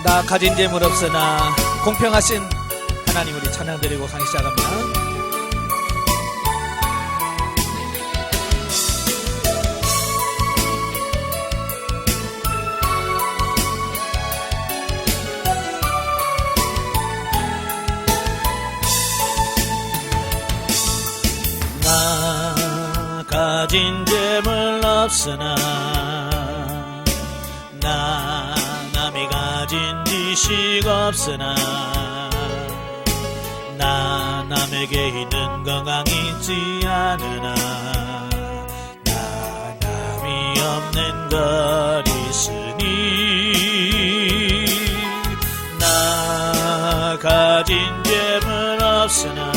나 가진 재물 없으나 공평하신 하나님 우리 찬양드리고 강의 시작합니다. 나 가진 재물 없으나 나 남이 가진 지식 없으나 나 남에게 있는 건강 있지 않으나 나 남이 없는 것 있으니 나 가진 재물 없으나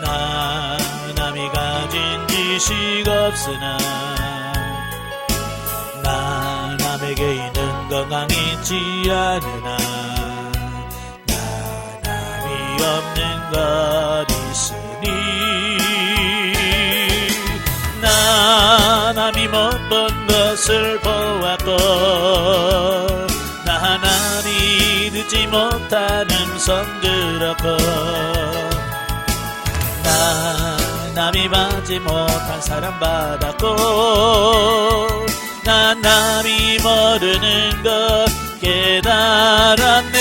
나 남이 가진 지식 없으나 나 남에게 있는 건강 있지 않으나 나 남이 없는 것 있으니 나 남이 못 본 것을 보았고 나 하나님 듣지 못하는 성 들었고 나 남이 받지 못한 사랑 받았고 나 남이 모르는 것 깨달았네.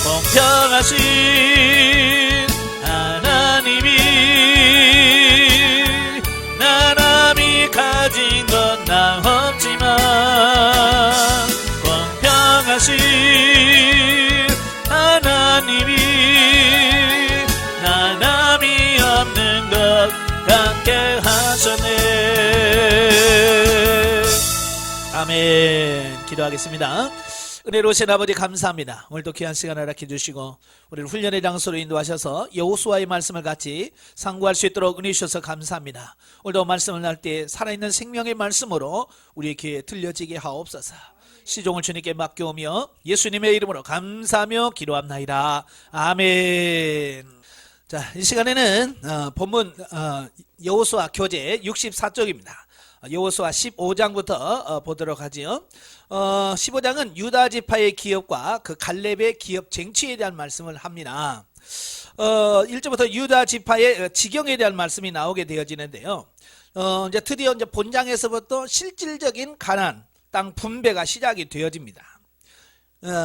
공평하신 하나님이 나 남이 가진 건 나 없지만 공평하신 하나님이 나 남이 없는 것 함께 하셨네. 아멘. 기도하겠습니다. 은혜로우신 아버지 감사합니다. 오늘도 귀한 시간 허락해 주시고 우리를 훈련의 장소로 인도하셔서 여호수아의 말씀을 같이 상고할 수 있도록 은혜 주셔서 감사합니다. 오늘도 말씀을 날 때 살아있는 생명의 말씀으로 우리의 귀에 들려지게 하옵소서. 시종을 주님께 맡겨오며 예수님의 이름으로 감사하며 기도합나이다. 아멘. 자, 이 시간에는 본문 여호수아 교재 64쪽입니다. 여호수아 15장부터 보도록 하지요. 15장은 유다 지파의 기업과 그 갈렙의 기업 쟁취에 대한 말씀을 합니다. 1절부터 유다 지파의 지경에 대한 말씀이 나오게 되어지는데요. 이제 드디어 이제 본장에서부터 실질적인 가나안 땅 분배가 시작이 되어집니다.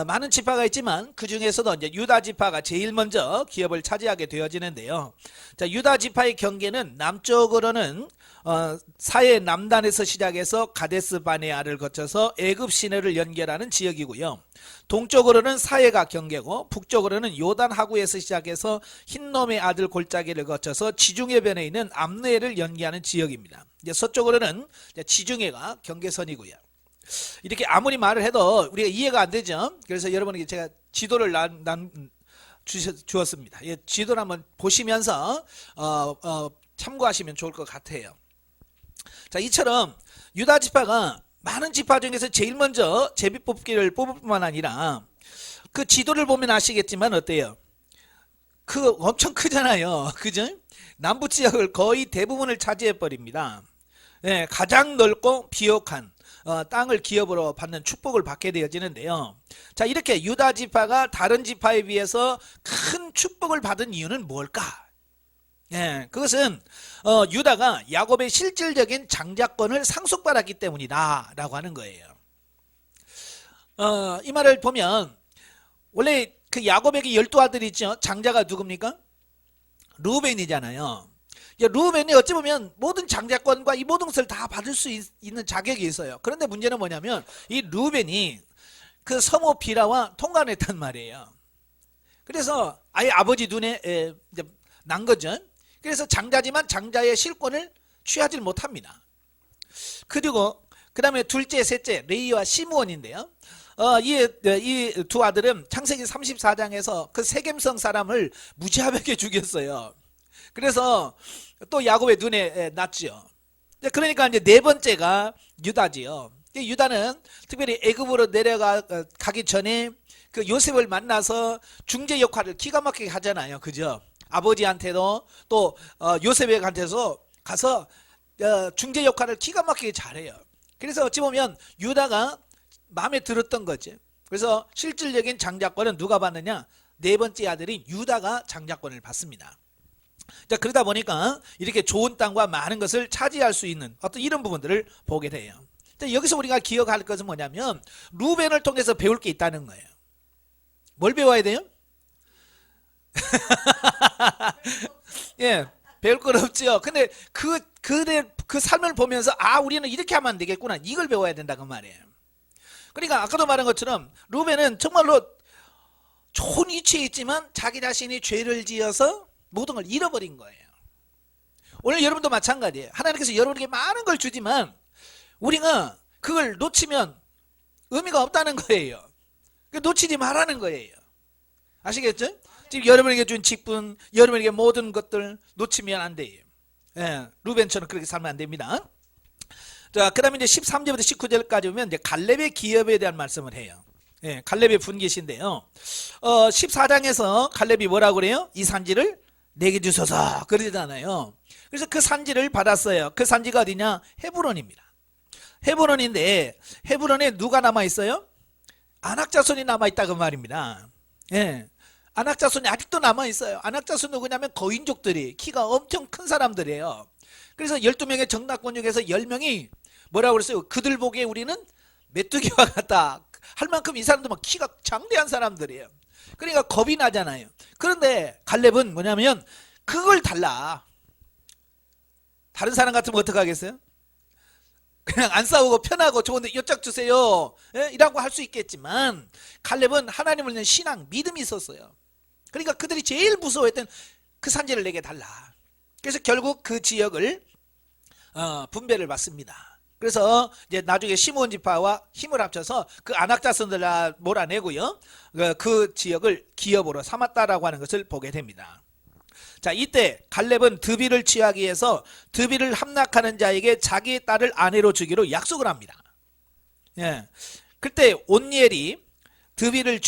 많은 지파가 있지만 그 중에서도 이제 유다 지파가 제일 먼저 기업을 차지하게 되어지는데요. 자, 유다 지파의 경계는 남쪽으로는 사해 남단에서 시작해서 가데스 바네아를 거쳐서 애굽 시내를 연결하는 지역이고요. 동쪽으로는 사해가 경계고 북쪽으로는 요단 하구에서 시작해서 흰놈의 아들 골짜기를 거쳐서 지중해변에 있는 암르엘을 연계하는 지역입니다. 이제 서쪽으로는 이제 지중해가 경계선이고요. 이렇게 아무리 말을 해도 우리가 이해가 안 되죠. 그래서 여러분에게 제가 지도를 주었습니다. 예, 지도를 한번 보시면서 참고하시면 좋을 것 같아요. 자, 이처럼 유다 지파가 많은 지파 중에서 제일 먼저 제비뽑기를 뽑을 뿐만 아니라 그 지도를 보면 아시겠지만 어때요? 그 엄청 크잖아요. 그죠? 남부 지역을 거의 대부분을 차지해 버립니다. 예, 가장 넓고 비옥한 땅을 기업으로 받는 축복을 받게 되어지는데요. 자, 이렇게 유다 지파가 다른 지파에 비해서 큰 축복을 받은 이유는 뭘까? 예, 그것은 유다가 야곱의 실질적인 장자권을 상속받았기 때문이다 라고 하는 거예요. 이 말을 보면 원래 그 야곱에게 12아들이 있죠. 장자가 누굽니까? 루벤이잖아요. 루벤이 어찌 보면 모든 장자권과 이 모든 것을 다 받을 수 있는 자격이 있어요. 그런데 문제는 뭐냐면 이 루벤이 그 성읍 비라와 통관했단 말이에요. 그래서 아예 아버지 눈에 이제 난 거죠. 그래서 장자지만 장자의 실권을 취하지 못합니다. 그리고 그 다음에 둘째, 셋째 레이와 시므온인데요. 이 두 아들은 창세기 34장에서 그 세겜성 사람을 무지하게 죽였어요. 그래서 또 야곱의 눈에 났지요. 그러니까 이제 네 번째가 유다지요. 유다는 특별히 애굽으로 내려가기 전에 그 요셉을 만나서 중재 역할을 기가 막히게 하잖아요. 그죠? 아버지한테도 또 요셉에게한테서 가서 중재 역할을 기가 막히게 잘해요. 그래서 어찌 보면 유다가 마음에 들었던 거지. 그래서 실질적인 장자권은 누가 받느냐? 네 번째 아들인 유다가 장자권을 받습니다. 자, 그러다 보니까 이렇게 좋은 땅과 많은 것을 차지할 수 있는 어떤 이런 부분들을 보게 돼요. 자, 여기서 우리가 기억할 것은 뭐냐면 루벤을 통해서 배울 게 있다는 거예요. 뭘 배워야 돼요? 예, 배울 건 없죠. 근데 그 삶을 보면서 우리는 이렇게 하면 안 되겠구나. 이걸 배워야 된다 그 말이에요. 그러니까 아까도 말한 것처럼 루벤은 정말로 좋은 위치에 있지만 자기 자신이 죄를 지어서 모든 걸 잃어버린 거예요. 오늘 여러분도 마찬가지예요. 하나님께서 여러분에게 많은 걸 주지만 우리가 그걸 놓치면 의미가 없다는 거예요. 놓치지 말라는 거예요. 아시겠죠? 지금 여러분에게 준 직분, 여러분에게 모든 것들 놓치면 안 돼요. 예, 루벤처럼 그렇게 살면 안 됩니다. 자, 그 다음에 이제 13절부터 19절까지 오면 이제 갈렙의 기업에 대한 말씀을 해요. 예, 갈렙의 분깃인데요. 14장에서 갈렙이 뭐라고 그래요? 이 산지를 내게 주소서 그러잖아요. 그래서 그 산지를 받았어요. 그 산지가 어디냐? 헤브론입니다. 헤브론인데 헤브론에 누가 남아있어요? 아낙자손이 남아있다 그 말입니다. 예, 아낙자손이 아직도 남아있어요. 아낙자손 누구냐면 거인족들이 키가 엄청 큰 사람들이에요. 그래서 12명의 정탐권 중에서 10명이 뭐라고 그랬어요? 그들 보기에 우리는 메뚜기와 같다 할 만큼 이 사람들 막 키가 장대한 사람들이에요. 그러니까 겁이 나잖아요. 그런데 갈렙은 뭐냐면 그걸 달라. 다른 사람 같으면 어떡하겠어요? 그냥 안 싸우고 편하고 좋은데 여짝 주세요. 예? 이라고 할 수 있겠지만 갈렙은 하나님을 위한 신앙, 믿음이 있었어요. 그러니까 그들이 제일 무서워했던 그 산지를 내게 달라. 그래서 결국 그 지역을 분배를 받습니다. 그래서 이제 나중에 시므온 지파와 힘을 합쳐서 그 아낙자손들 몰아내고요. 그 지역을 기업으로 삼았다라고 하는 것을 보게 됩니다. 자, 이때 갈렙은 드비를 취하기 위해서 드비를 함락하는 자에게 자기의 딸을 아내로 주기로 약속을 합니다. 예. 그때 온니엘이 드비를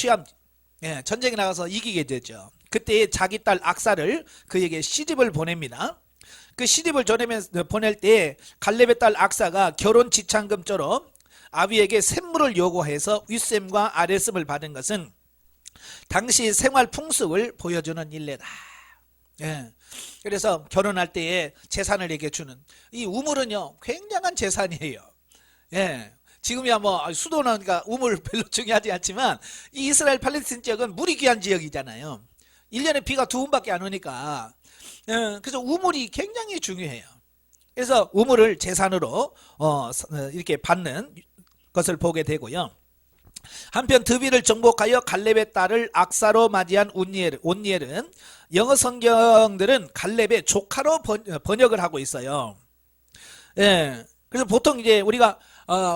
전쟁에 나가서 이기게 되죠. 그때 자기 딸 악사를 그에게 시집을 보냅니다. 그 시집을 보낼 때 갈렙의 딸 악사가 결혼 지참금처럼 아비에게 샘물을 요구해서 윗셈과 아랫셈을 받은 것은 당시 생활 풍습을 보여주는 일례다. 예. 그래서 결혼할 때에 재산을 에게 주는 이 우물은요 굉장한 재산이에요. 예. 지금이야 뭐 수도니까 우물 별로 중요하지 않지만 이 이스라엘 팔레스타인 지역은 물이 귀한 지역이잖아요. 1년에 비가 2번밖에 안 오니까 그래서 우물이 굉장히 중요해요. 그래서 우물을 재산으로 이렇게 받는 것을 보게 되고요. 한편 드비를 정복하여 갈렙의 딸을 악사로 맞이한 온니엘은 영어 성경들은 갈렙의 조카로 번역을 하고 있어요. 예, 그래서 보통 이제 우리가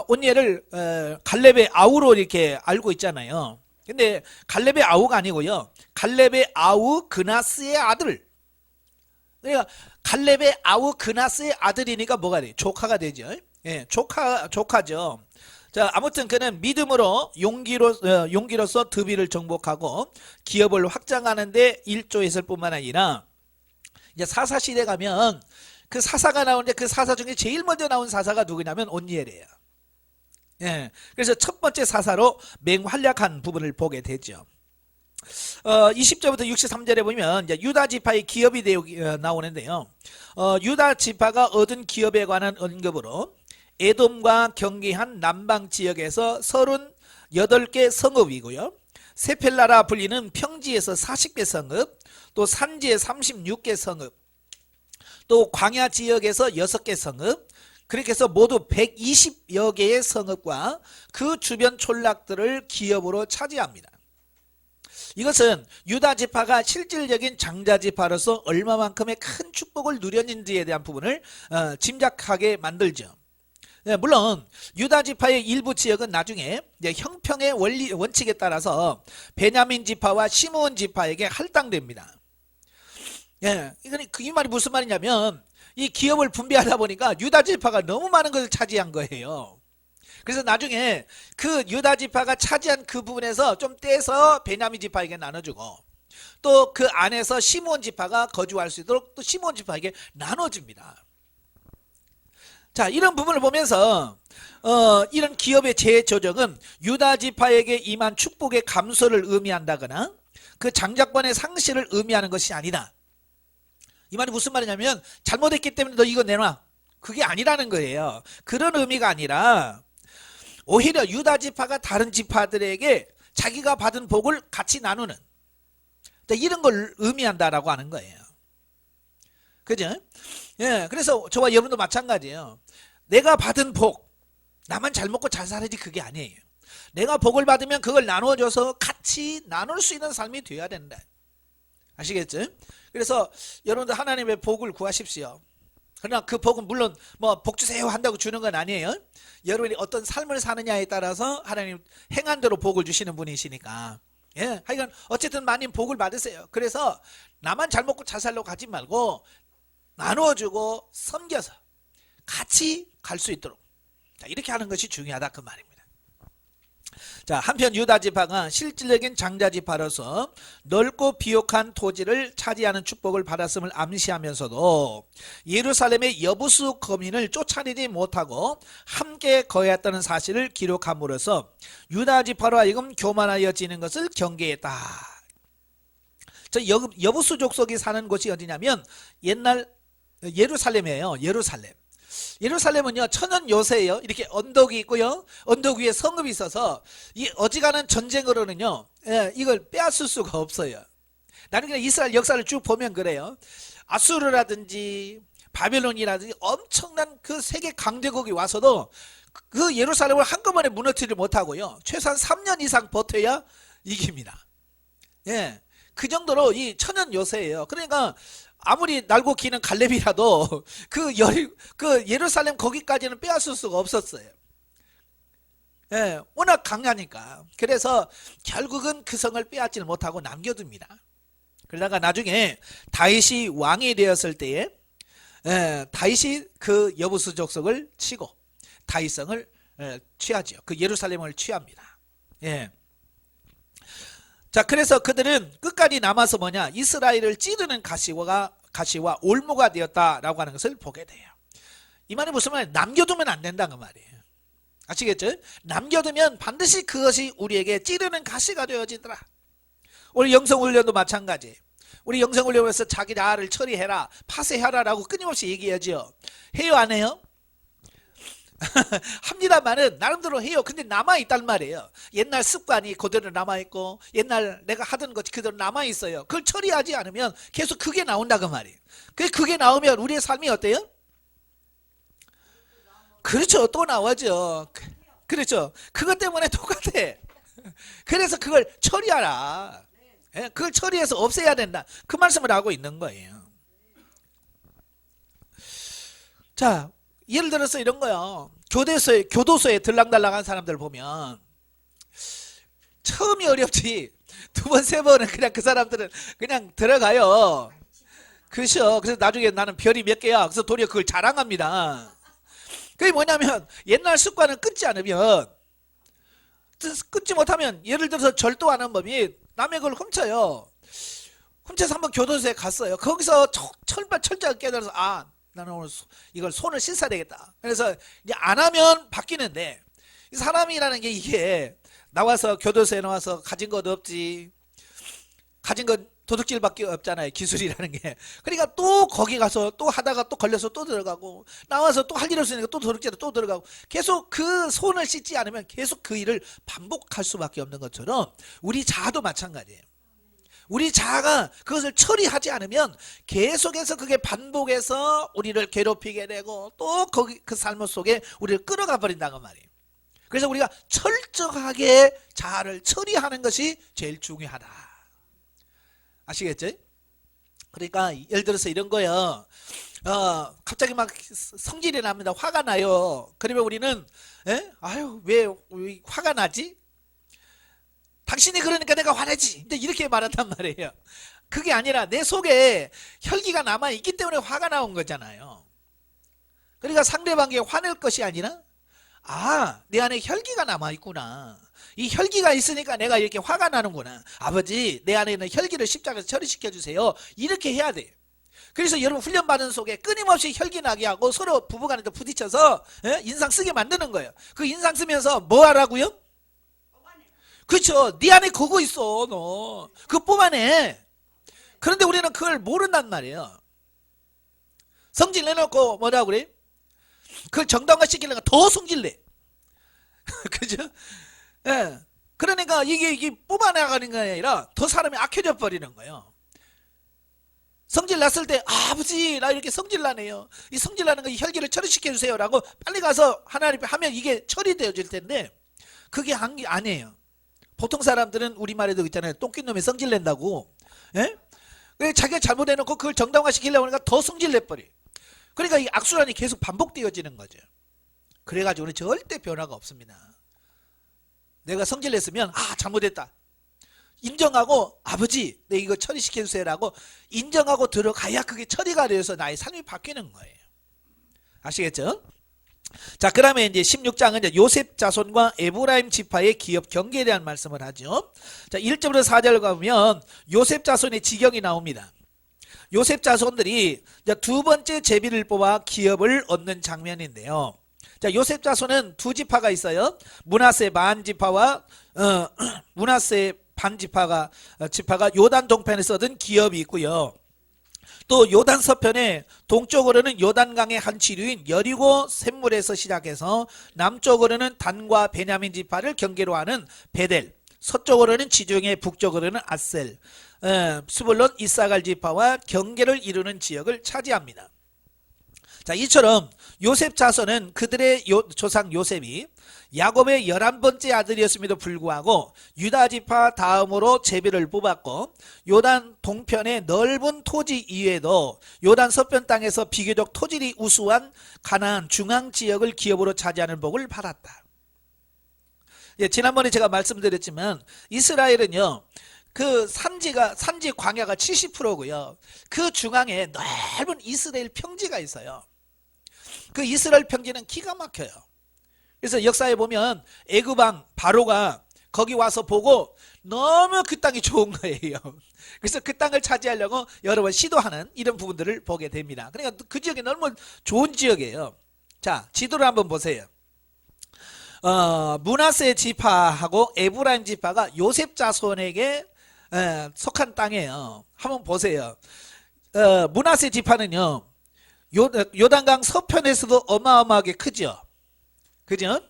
온니엘을 갈렙의 아우로 이렇게 알고 있잖아요. 근데 갈렙의 아우가 아니고요. 갈렙의 아우 그나스의 아들. 그러니까 갈렙의 아우 그나스의 아들이니까 뭐가 돼? 조카가 되죠. 예, 조카죠. 자, 아무튼 그는 믿음으로 용기로서 드비를 정복하고 기업을 확장하는데 일조했을 뿐만 아니라 이제 사사 시대 가면 그 사사가 나오는데 그 사사 중에 제일 먼저 나온 사사가 누구냐면 온니엘이에요. 예, 그래서 첫 번째 사사로 맹활약한 부분을 보게 되죠. 20절부터 63절에 보면 이제 유다 지파의 기업이 나오는데요. 유다 지파가 얻은 기업에 관한 언급으로 에돔과 경계한 남방 지역에서 38개 성읍이고요. 세펠라라 불리는 평지에서 40개 성읍, 또 산지에 36개 성읍, 또 광야 지역에서 6개 성읍, 그렇게 해서 모두 120여 개의 성읍과 그 주변 촌락들을 기업으로 차지합니다. 이것은 유다 지파가 실질적인 장자 지파로서 얼마만큼의 큰 축복을 누렸는지에 대한 부분을 짐작하게 만들죠. 물론 유다 지파의 일부 지역은 나중에 형평의 원칙에 따라서 베냐민 지파와 시므온 지파에게 할당됩니다. 예, 이 말이 무슨 말이냐면 이 기업을 분배하다 보니까 유다 지파가 너무 많은 것을 차지한 거예요. 그래서 나중에 그 유다 지파가 차지한 그 부분에서 좀 떼서 베냐민 지파에게 나눠주고 또 그 안에서 시므온 지파가 거주할 수 있도록 또 시므온 지파에게 나눠줍니다. 자, 이런 부분을 보면서 이런 기업의 재조정은 유다 지파에게 임한 축복의 감소를 의미한다거나 그 장자권의 상실을 의미하는 것이 아니다. 이 말이 무슨 말이냐면 잘못했기 때문에 너 이거 내놔. 그게 아니라는 거예요. 그런 의미가 아니라 오히려 유다 지파가 다른 지파들에게 자기가 받은 복을 같이 나누는 이런 걸 의미한다라고 하는 거예요. 그죠? 예, 그래서 저와 여러분도 마찬가지예요. 내가 받은 복, 나만 잘 먹고 잘 살아야지 그게 아니에요. 내가 복을 받으면 그걸 나눠줘서 같이 나눌 수 있는 삶이 되어야 된다. 아시겠죠? 그래서 여러분들 하나님의 복을 구하십시오. 그러나 그 복은 물론 뭐 복 주세요 한다고 주는 건 아니에요. 여러분이 어떤 삶을 사느냐에 따라서 하나님 행한대로 복을 주시는 분이시니까. 예, 하여간 어쨌든 많이 복을 받으세요. 그래서 나만 잘 먹고 잘 살려고 하지 말고 나누어주고 섬겨서 같이 갈 수 있도록 이렇게 하는 것이 중요하다 그 말입니다. 자, 한편 유다 지파가 실질적인 장자 지파로서 넓고 비옥한 토지를 차지하는 축복을 받았음을 암시하면서도 예루살렘의 여부수 거민을 쫓아내지 못하고 함께 거했다는 사실을 기록함으로써 유다 지파로 하여금 교만하여지는 것을 경계했다. 저 여부수 족속이 사는 곳이 어디냐면 옛날 예루살렘이에요. 예루살렘은요 천연 요새예요. 이렇게 언덕이 있고요, 언덕 위에 성읍이 있어서 이 어지간한 전쟁으로는요 이걸 빼앗을 수가 없어요. 나는 그냥 이스라엘 역사를 쭉 보면 그래요. 아수르라든지 바벨론이라든지 엄청난 그 세계 강대국이 와서도 그 예루살렘을 한꺼번에 무너뜨리지 못하고요 최소한 3년 이상 버텨야 이깁니다. 예, 그 정도로 이 천연 요새예요. 그러니까 아무리 날고 기는 갈렙이라도 그 예루살렘 거기까지는 빼앗을 수가 없었어요. 예, 워낙 강하니까. 그래서 결국은 그 성을 빼앗지를 못하고 남겨둡니다. 그러다가 나중에 다윗이 왕이 되었을 때에 다윗이 그 여부수 족속을 치고 다윗성을 취하죠. 그 예루살렘을 취합니다. 예. 자, 그래서 그들은 끝까지 남아서 뭐냐, 이스라엘을 찌르는 가시와 올무가 되었다라고 하는 것을 보게 돼요. 이 말이 무슨 말이에요? 남겨두면 안 된다는 말이에요. 아시겠죠? 남겨두면 반드시 그것이 우리에게 찌르는 가시가 되어지더라. 우리 영성훈련도 마찬가지. 우리 영성훈련에서 자기 나를 처리해라, 파쇄하라라고 끊임없이 얘기하죠. 해요, 안 해요? 합니다만은 나름대로 해요. 근데 남아있단 말이에요. 옛날 습관이 그대로 남아있고 옛날 내가 하던 것이 그대로 남아있어요. 그걸 처리하지 않으면 계속 그게 나온다 그 말이에요. 그게 나오면 우리의 삶이 어때요? 그렇죠. 또 나오죠. 그렇죠. 그것 때문에 똑같아. 그래서 그걸 처리하라. 그걸 처리해서 없애야 된다. 그 말씀을 하고 있는 거예요. 자, 예를 들어서 이런 거요. 교도소에 들락달락한 사람들 보면 처음이 어렵지 두 번, 세 번은 그냥 그 사람들은 그냥 들어가요. 그렇죠. 그래서 나중에 나는 별이 몇 개야. 그래서 도리어 그걸 자랑합니다. 그게 뭐냐면 옛날 습관을 끊지 않으면, 끊지 못하면 예를 들어서 절도하는 법이 남의 걸 훔쳐요. 훔쳐서 한번 교도소에 갔어요. 거기서 철저하게 깨달아서 나는 오늘 이걸 손을 씻어야 되겠다. 그래서 이제 안 하면 바뀌는데, 이 사람이라는 게 이게 나와서 교도소에 나와서 가진 것 없지, 가진 건 도둑질밖에 없잖아요. 기술이라는 게. 그러니까 또 거기 가서 또 하다가 또 걸려서 또 들어가고, 나와서 또 할 일 없으니까 또 도둑질에 또 들어가고, 계속 그 손을 씻지 않으면 계속 그 일을 반복할 수밖에 없는 것처럼 우리 자아도 마찬가지예요. 우리 자아가 그것을 처리하지 않으면 계속해서 그게 반복해서 우리를 괴롭히게 되고 또 거기 그 삶 속에 우리를 끌어가 버린다는 말이에요. 그래서 우리가 철저하게 자아를 처리하는 것이 제일 중요하다. 아시겠죠? 그러니까 예를 들어서 이런 거요. 갑자기 막 성질이 납니다. 화가 나요. 그러면 우리는 왜 화가 나지? 당신이 그러니까 내가 화내지. 이렇게 말한단 말이에요. 그게 아니라 내 속에 혈기가 남아있기 때문에 화가 나온 거잖아요. 그러니까 상대방에게 화낼 것이 아니라 내 안에 혈기가 남아있구나. 이 혈기가 있으니까 내가 이렇게 화가 나는구나. 아버지, 내 안에 있는 혈기를 십자가에서 처리시켜 주세요. 이렇게 해야 돼요. 그래서 여러분 훈련받은 속에 끊임없이 혈기나게 하고 서로 부부간에도 부딪혀서 인상 쓰게 만드는 거예요. 그 인상 쓰면서 뭐 하라고요? 그렇죠. 네 안에 그거 있어. 너 그거 뽑아내. 그런데 우리는 그걸 모른단 말이에요. 성질 내놓고 뭐라고 그래? 그걸 정당화 시키려니까 더 성질내. 그죠? 예. 그러니까 이게 뽑아나가는 게 아니라 더 사람이 악해져 버리는 거예요. 성질 났을 때 아버지 나 이렇게 성질 나네요. 이 성질 나는 거 혈기를 처리시켜 주세요 라고 빨리 가서 하나님 앞에 하면 이게 처리되어질 텐데 그게 한 게 아니에요. 보통 사람들은 우리말에도 있잖아요. 똥낀 놈이 성질 낸다고. 예? 자기가 잘못해놓고 그걸 정당화 시키려고 하니까 더 성질 내버려. 그러니까 이 악순환이 계속 반복되어지는 거죠. 그래가지고는 절대 변화가 없습니다. 내가 성질 냈으면 잘못했다. 인정하고 아버지 내 이거 처리시켜 주세요 라고 인정하고 들어가야 그게 처리가 되어서 나의 삶이 바뀌는 거예요. 아시겠죠? 자, 그다음에 이제 16장은 이제 요셉 자손과 에브라임 지파의 기업 경계에 대한 말씀을 하죠. 자, 1절부터 4절 가보면 요셉 자손의 지경이 나옵니다. 요셉 자손들이 이제 두 번째 제비를 뽑아 기업을 얻는 장면인데요. 자, 요셉 자손은 두 지파가 있어요. 므낫세 반 지파와 므낫세 반 지파가 요단 동편에서 얻은 기업이 있고요. 또 요단 서편에 동쪽으로는 요단강의 한 지류인 여리고 샘물에서 시작해서 남쪽으로는 단과 베냐민 지파를 경계로 하는 베델, 서쪽으로는 지중해, 북쪽으로는 아셀, 스불론 이사갈 지파와 경계를 이루는 지역을 차지합니다. 자, 이처럼 요셉 자손은 그들의 조상 요셉이 야곱의 11번째 아들이었음에도 불구하고 유다 지파 다음으로 제비를 뽑았고 요단 동편의 넓은 토지 이외에도 요단 서편 땅에서 비교적 토질이 우수한 가나안 중앙 지역을 기업으로 차지하는 복을 받았다. 예, 지난번에 제가 말씀드렸지만 이스라엘은요 그 산지 광야가 70%고요 그 중앙에 넓은 이스라엘 평지가 있어요. 그 이스라엘 평지는 기가 막혀요. 그래서 역사에 보면 애굽왕 바로가 거기 와서 보고 너무 그 땅이 좋은 거예요. 그래서 그 땅을 차지하려고 여러 번 시도하는 이런 부분들을 보게 됩니다. 그러니까 그 지역이 너무 좋은 지역이에요. 자, 지도를 한번 보세요. 므낫세 지파하고 에브라임 지파가 요셉 자손에게 속한 땅이에요. 한번 보세요. 므낫세 지파는요 요단강 서편에서도 어마어마하게 크죠. 그죠?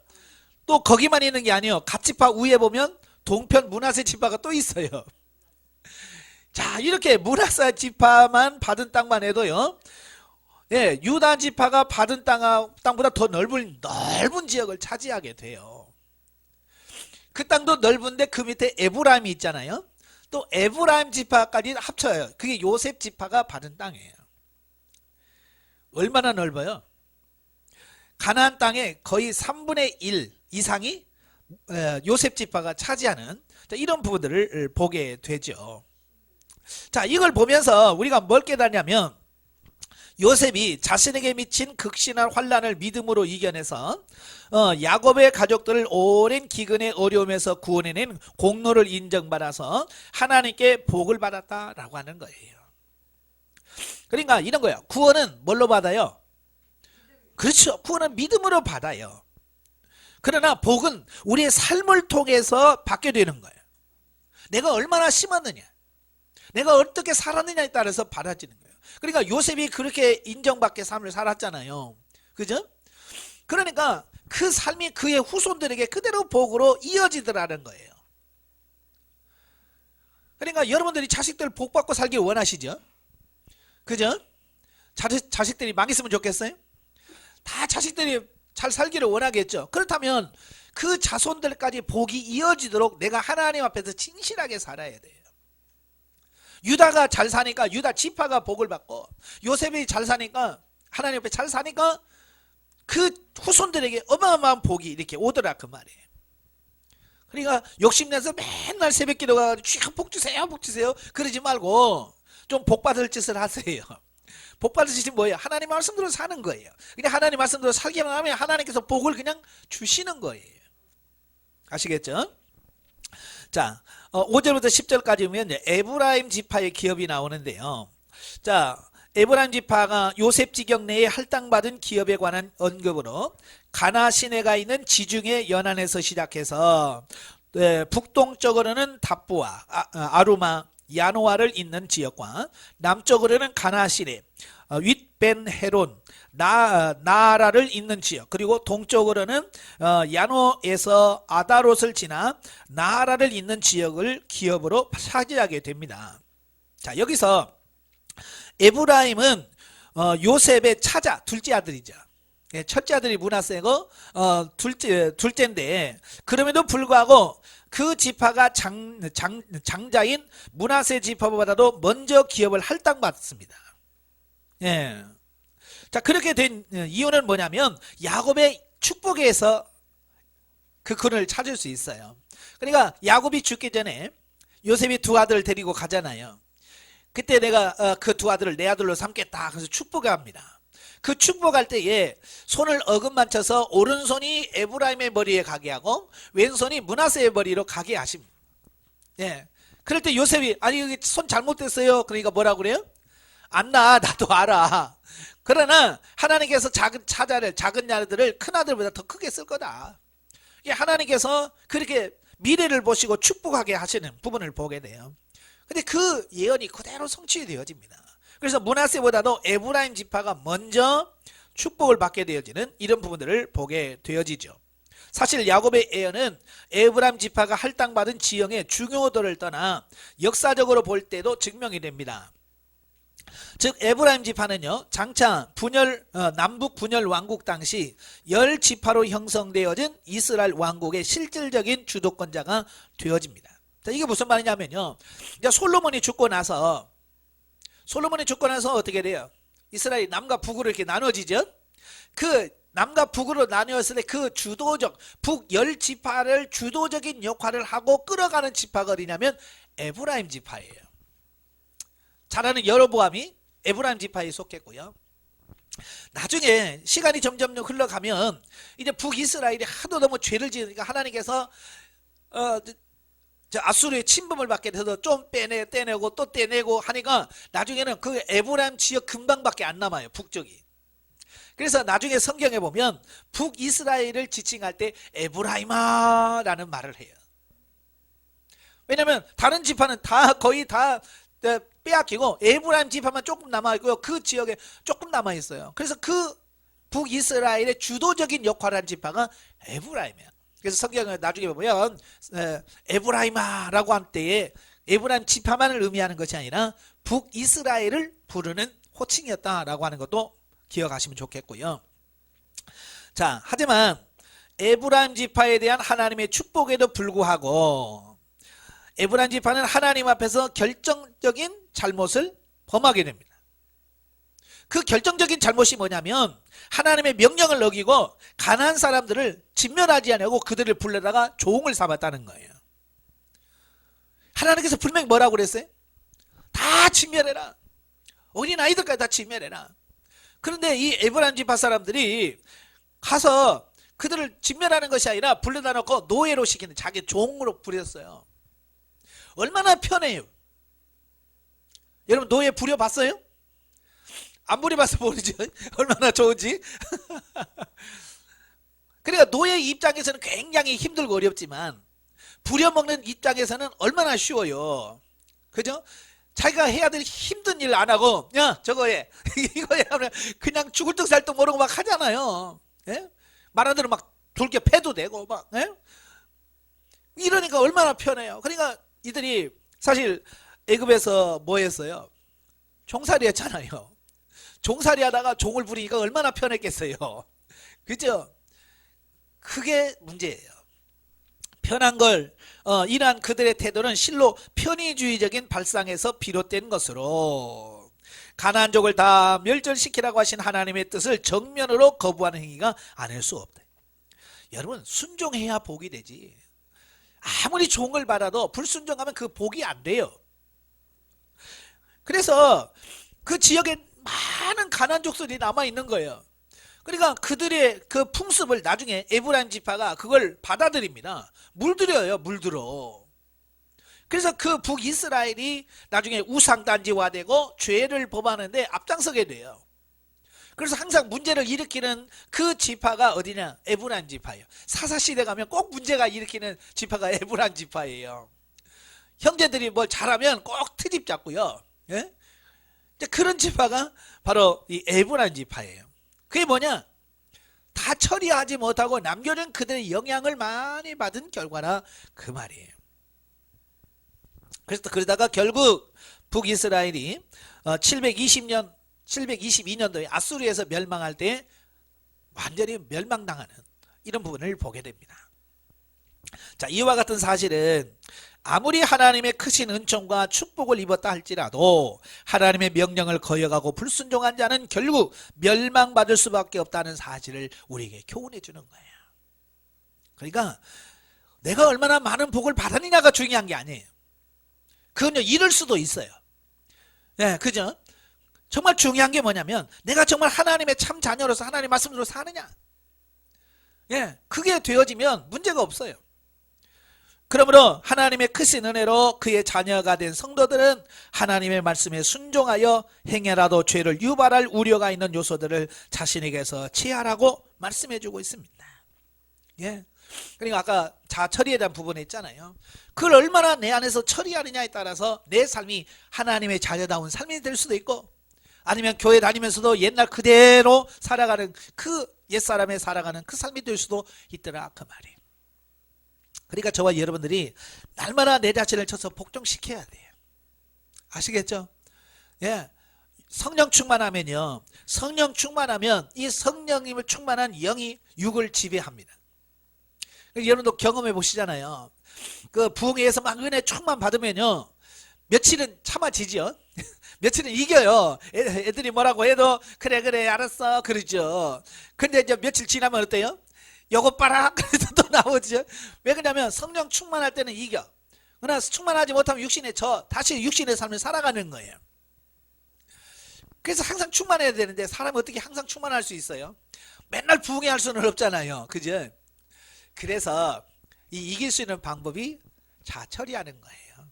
또 거기만 있는 게 아니에요. 갓 지파 위에 보면 동편 므낫세 지파가 또 있어요. 자, 이렇게 므낫세 지파만 받은 땅만 해도요. 예, 유다 지파가 받은 땅보다 더 넓은 지역을 차지하게 돼요. 그 땅도 넓은데 그 밑에 에브라임이 있잖아요. 또 에브라임 지파까지 합쳐요. 그게 요셉 지파가 받은 땅이에요. 얼마나 넓어요? 가나안 땅의 거의 3분의 1 이상이 요셉 지파가 차지하는 이런 부분들을 보게 되죠. 자, 이걸 보면서 우리가 뭘 깨닫냐면 요셉이 자신에게 미친 극심한 환난을 믿음으로 이겨내서 야곱의 가족들을 오랜 기근의 어려움에서 구원해낸 공로를 인정받아서 하나님께 복을 받았다라고 하는 거예요. 그러니까 이런 거예요. 구원은 뭘로 받아요? 그렇죠. 구원은 믿음으로 받아요. 그러나 복은 우리의 삶을 통해서 받게 되는 거예요. 내가 얼마나 심었느냐, 내가 어떻게 살았느냐에 따라서 받아지는 거예요. 그러니까 요셉이 그렇게 인정받게 삶을 살았잖아요. 그죠? 그러니까 그 삶이 그의 후손들에게 그대로 복으로 이어지더라는 거예요. 그러니까 여러분들이 자식들 복 받고 살길 원하시죠? 그죠? 자식들이 망했으면 좋겠어요? 다 자식들이 잘 살기를 원하겠죠. 그렇다면 그 자손들까지 복이 이어지도록 내가 하나님 앞에서 진실하게 살아야 돼요. 유다가 잘 사니까 유다 지파가 복을 받고 요셉이 잘 사니까 하나님 앞에 잘 사니까 그 후손들에게 어마어마한 복이 이렇게 오더라 그 말이에요. 그러니까 욕심내서 맨날 새벽기도가 복 주세요 복 주세요 그러지 말고 좀 복 받을 짓을 하세요. 복 받을 짓이 뭐예요? 하나님 말씀대로 사는 거예요. 그냥 하나님 말씀대로 살기만 하면 하나님께서 복을 그냥 주시는 거예요. 아시겠죠? 자, 5절부터 10절까지 보면 에브라임 지파의 기업이 나오는데요. 자, 에브라임 지파가 요셉 지경 내에 할당받은 기업에 관한 언급으로 가나 시내가 있는 지중해 연안에서 시작해서 북동쪽으로는 답부와 아루마, 야노아를 잇는 지역과 남쪽으로는 가나 시내, 윗벤 헤론, 나아라를 잇는 지역, 그리고 동쪽으로는 야노에서 아다롯을 지나 나아라를 잇는 지역을 기업으로 차지하게 됩니다. 자, 여기서 에브라임은 요셉의 차자, 둘째 아들이죠. 첫째 아들이 므낫세고 둘째인데, 그럼에도 불구하고 그 지파가 장자인 므낫세 지파보다도 먼저 기업을 할당받습니다. 예. 자, 그렇게 된 이유는 뭐냐면 야곱의 축복에서 그 근을 찾을 수 있어요. 그러니까 야곱이 죽기 전에 요셉이 두 아들을 데리고 가잖아요. 그때 내가 그 두 아들을 내 아들로 삼겠다. 그래서 축복합니다. 그 축복할 때에 손을 어긋만 쳐서 오른손이 에브라임의 머리에 가게 하고 왼손이 므낫세의 머리로 가게 하십니다. 예. 그럴 때 요셉이 아니 여기 손 잘못됐어요. 그러니까 뭐라고 그래요? 안나, 나도 알아. 그러나 하나님께서 작은 자들을 큰 아들보다 더 크게 쓸 거다. 하나님께서 그렇게 미래를 보시고 축복하게 하시는 부분을 보게 돼요. 근데 그 예언이 그대로 성취되어집니다. 그래서 므낫세보다도 에브라임 지파가 먼저 축복을 받게 되어지는 이런 부분들을 보게 되어지죠. 사실 야곱의 예언은 에브라임 지파가 할당받은 지형의 중요도를 떠나 역사적으로 볼 때도 증명이 됩니다. 즉 에브라임 지파는요, 장차 남북 분열 왕국 당시 10지파로 형성되어진 이스라엘 왕국의 실질적인 주도권자가 되어집니다. 자, 이게 무슨 말이냐면요, 이제 솔로몬이 죽고 나서 어떻게 돼요? 이스라엘이 남과 북으로 이렇게 나눠지죠. 그 남과 북으로 나뉘었을 때 그 북 10지파를 주도적인 역할을 하고 끌어가는 지파가 어디냐면 에브라임 지파예요. 잘 아는 여로보암이 에브라임 지파에 속했고요. 나중에 시간이 점점 흘러가면 이제 북이스라엘이 하도 너무 죄를 지으니까 하나님께서 아수르의 침범을 받게 돼서 좀 떼내고 또 떼내고 하니까 나중에는 그 에브라임 지역 근방밖에 안 남아요. 북쪽이. 그래서 나중에 성경에 보면 북이스라엘을 지칭할 때 에브라임아라는 말을 해요. 왜냐하면 다른 지파는 거의 다 빼앗기고 에브라임 지파만 조금 남아있고요. 그 지역에 조금 남아있어요. 그래서 그 북이스라엘의 주도적인 역할을 한 지파가 에브라임이에요. 그래서 성경을 나중에 보면 에브라임아라고 한 때에 에브라임 지파만을 의미하는 것이 아니라 북이스라엘을 부르는 호칭이었다라고 하는 것도 기억하시면 좋겠고요. 자, 하지만 에브라임 지파에 대한 하나님의 축복에도 불구하고 에브라임 지파는 하나님 앞에서 결정적인 잘못을 범하게 됩니다. 그 결정적인 잘못이 뭐냐면 하나님의 명령을 어기고 가나안 사람들을 진멸하지 않으려고 그들을 불러다가 종을 삼았다는 거예요. 하나님께서 분명히 뭐라고 그랬어요? 다 진멸해라. 어린 아이들까지 다 진멸해라. 그런데 이 에브라임 지파 사람들이 가서 그들을 진멸하는 것이 아니라 불러다 놓고 노예로 시키는 자기 종으로 부렸어요. 얼마나 편해요. 여러분 노예 부려봤어요? 안 부려봐서 모르죠. 얼마나 좋은지. 그러니까 노예 입장에서는 굉장히 힘들고 어렵지만 부려먹는 입장에서는 얼마나 쉬워요. 그죠? 자기가 해야 될 힘든 일 안 하고 야 저거 해 이거 해 하면 그냥 죽을 듯 살 듯 모르고 막 하잖아요. 예? 말하는 대로 막 돌게 패도 되고 막 예? 이러니까 얼마나 편해요. 그러니까 이들이 사실 애굽에서 뭐 했어요? 종살이 했잖아요. 종살이 하다가 종을 부리니까 얼마나 편했겠어요. 그죠? 그게 문제예요. 편한 걸 이러한 그들의 태도는 실로 편의주의적인 발상에서 비롯된 것으로 가나안족을 다 멸절시키라고 하신 하나님의 뜻을 정면으로 거부하는 행위가 아닐 수 없다. 여러분 순종해야 복이 되지. 아무리 종을 받아도 불순종하면 그 복이 안 돼요. 그래서 그 지역에 많은 가나안 족속이 남아 있는 거예요. 그러니까 그들의 그 풍습을 나중에 에브라임 지파가 그걸 받아들입니다. 물들여요. 물들어. 그래서 그 북이스라엘이 나중에 우상단지화되고 죄를 범하는데 앞장서게 돼요. 그래서 항상 문제를 일으키는 그 지파가 어디냐? 에브라임 지파예요. 사사시대 가면 꼭 문제가 일으키는 지파가 에브라임 지파예요. 형제들이 뭘 잘하면 꼭 트집 잡고요. 예? 그런 지파가 바로 이 에브라임 지파예요. 그게 뭐냐? 다 처리하지 못하고 남겨진 그들의 영향을 많이 받은 결과라 그 말이에요. 그래서 그러다가 결국 북이스라엘이 722년도에 아수르에서 멸망할 때 완전히 멸망당하는 이런 부분을 보게 됩니다. 자, 이와 같은 사실은 아무리 하나님의 크신 은총과 축복을 입었다 할지라도 하나님의 명령을 거역하고 불순종한 자는 결국 멸망받을 수밖에 없다는 사실을 우리에게 교훈해 주는 거예요. 그러니까 내가 얼마나 많은 복을 받았느냐가 중요한 게 아니에요. 그건요, 잃을 수도 있어요. 네, 그죠? 정말 중요한 게 뭐냐면 내가 정말 하나님의 참 자녀로서 하나님의 말씀으로 사느냐. 예, 그게 되어지면 문제가 없어요. 그러므로 하나님의 크신 은혜로 그의 자녀가 된 성도들은 하나님의 말씀에 순종하여 행여라도 죄를 유발할 우려가 있는 요소들을 자신에게서 제하라고 말씀해주고 있습니다. 예. 그러니까 아까 자처리에 대한 부분에 있잖아요. 그걸 얼마나 내 안에서 처리하느냐에 따라서 내 삶이 하나님의 자녀다운 삶이 될 수도 있고, 아니면 교회 다니면서도 옛날 그대로 살아가는 그 옛사람에 살아가는 그 삶이 될 수도 있더라 그 말이에요. 그러니까 저와 여러분들이 날마다 내 자신을 쳐서 복종시켜야 돼요. 아시겠죠? 예. 성령 충만하면요, 성령 충만하면 이 성령님을 충만한 영이 육을 지배합니다. 여러분도 경험해 보시잖아요. 그 부흥회에서 막 은혜 충만 받으면요, 며칠은 참아지죠. 며칠은 이겨요. 애들이 뭐라고 해도 그래 알았어 그러죠. 근데 이제 며칠 지나면 어때요? 요거 봐라 그래도 또 나오죠. 왜 그러냐면 성령 충만할 때는 이겨. 그러나 충만하지 못하면 육신에 다시 육신의 삶을 살아가는 거예요. 그래서 항상 충만해야 되는데 사람이 어떻게 항상 충만할 수 있어요? 맨날 부흥회 할 수는 없잖아요. 그죠? 그래서 이길 수 있는 방법이 처리하는 거예요.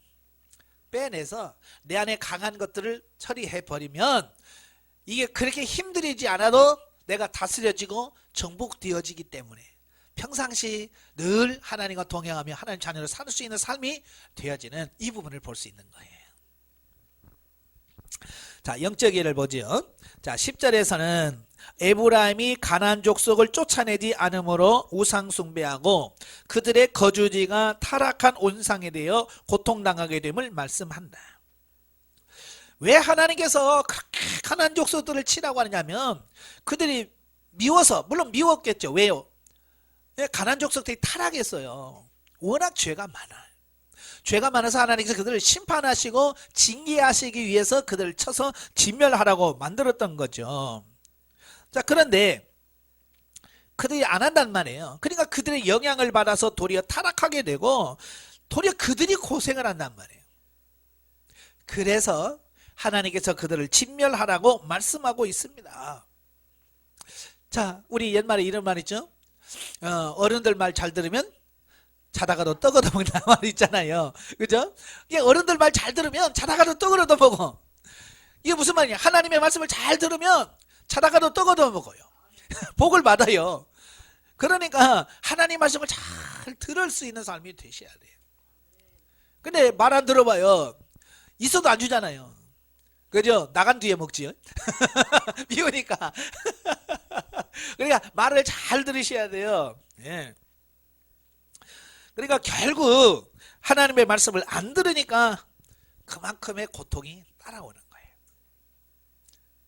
빼내서 내 안에 강한 것들을 처리해버리면 이게 그렇게 힘들이지 않아도 내가 다스려지고 정복되어지기 때문에 평상시 늘 하나님과 동행하며 하나님 자녀로 살 수 있는 삶이 되어지는 이 부분을 볼 수 있는 거예요. 자, 영적 예를 보죠. 자, 10절에서는 에브라임이 가나안 족속을 쫓아내지 않으므로 우상 숭배하고 그들의 거주지가 타락한 온상에 대해 고통당하게 됨을 말씀한다. 왜 하나님께서 그렇게 가나안 족속들을 치라고 하느냐면 그들이 미워서, 물론 미웠겠죠. 왜요? 가나안 족속들이 타락했어요. 워낙 죄가 많아요. 죄가 많아서 하나님께서 그들을 심판하시고 징계하시기 위해서 그들을 쳐서 진멸하라고 만들었던 거죠. 자, 그런데 그들이 안 한단 말이에요. 그러니까 그들의 영향을 받아서 도리어 타락하게 되고 도리어 그들이 고생을 한단 말이에요. 그래서 하나님께서 그들을 진멸하라고 말씀하고 있습니다. 자, 우리 옛말에 이런 말 있죠. 어른들 말 잘 들으면 자다가도 떡 얻어먹는다는 말 있잖아요. 그죠? 이게 어른들 말 잘 들으면 자다가도 떡을 얻어먹어. 이게 무슨 말이냐? 하나님의 말씀을 잘 들으면 자다가도 떡 얻어먹어요. 복을 받아요. 그러니까 하나님 말씀을 잘 들을 수 있는 삶이 되셔야 돼요. 근데 말 안 들어봐요. 있어도 안 주잖아요. 그죠? 나간 뒤에 먹지요. 미우니까. 그러니까 말을 잘 들으셔야 돼요. 예. 그러니까 결국 하나님의 말씀을 안 들으니까 그만큼의 고통이 따라오는 거예요.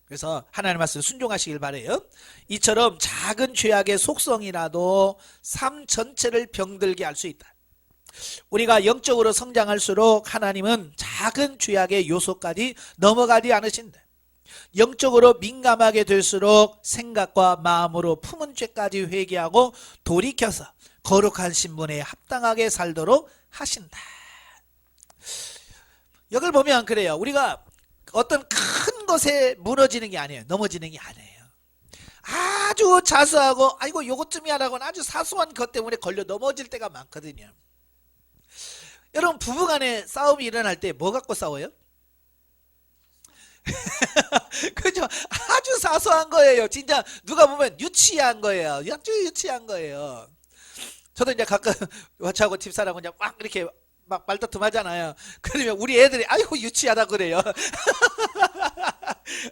그래서 하나님의 말씀 순종하시길 바라요. 이처럼 작은 죄악의 속성이라도 삶 전체를 병들게 할 수 있다. 우리가 영적으로 성장할수록 하나님은 작은 죄악의 요소까지 넘어가지 않으신다. 영적으로 민감하게 될수록 생각과 마음으로 품은 죄까지 회개하고 돌이켜서 거룩한 신분에 합당하게 살도록 하신다. 여기를 보면 그래요. 우리가 어떤 큰 것에 무너지는 게 아니에요. 넘어지는 게 아니에요. 아주 자수하고 아이고 요것쯤이야라고는 아주 사소한 것 때문에 걸려 넘어질 때가 많거든요. 여러분 부부간에 싸움이 일어날 때 뭐 갖고 싸워요? 그죠? 아주 사소한 거예요. 진짜 누가 보면 유치한 거예요. 아주 유치한 거예요. 저도 이제 가끔 와차하고 집사람하고 그냥 막 이렇게 막 말다툼 하잖아요. 그러면 우리 애들이 아이고 유치하다 그래요.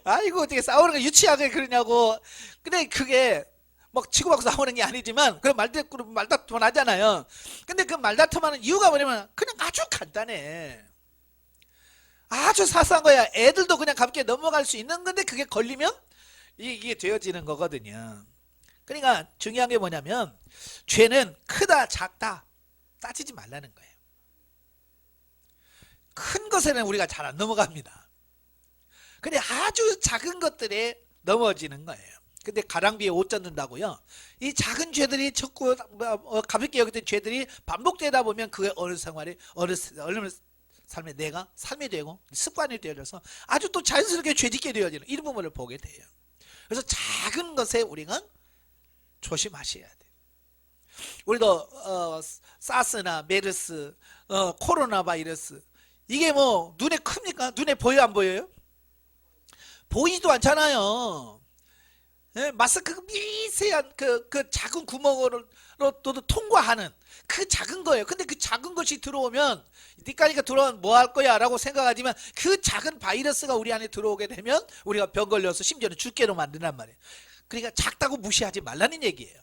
아이고 어떻게 싸우는 거 유치하게 그러냐고. 근데 그게 막 치고받고 싸우는 게 아니지만 그런 말다툼 하잖아요. 근데 그 말다툼 하는 이유가 뭐냐면 그냥 아주 간단해. 아주 사소한 거야. 애들도 그냥 가볍게 넘어갈 수 있는 건데 그게 걸리면 이게 되어지는 거거든요. 그러니까 중요한 게 뭐냐면 죄는 크다 작다 따지지 말라는 거예요. 큰 것에는 우리가 잘 안 넘어갑니다. 근데 아주 작은 것들에 넘어지는 거예요. 근데 가랑비에 옷 젖는다고요. 이 작은 죄들이 자꾸 가볍게 여겼던 죄들이 반복되다 보면 그게 어느 생활에 어느 삶에 내가 삶이 되고 습관이 되어져서 아주 또 자연스럽게 죄짓게 되어지는 이런 부분을 보게 돼요. 그래서 작은 것에 우리가 조심하셔야 돼요. 우리도 사스나 메르스, 코로나 바이러스 이게 뭐 눈에 큽니까? 눈에 보여 안 보여요? 보이지도 않잖아요. 예, 마스크 미세한 그 작은 구멍으로 또 통과하는 그 작은 거예요. 근데 그 작은 것이 들어오면 니까니까 들어오면 뭐 할 거야 라고 생각하지만 그 작은 바이러스가 우리 안에 들어오게 되면 우리가 병 걸려서 심지어는 죽게로 만든단 말이에요. 그러니까 작다고 무시하지 말라는 얘기예요.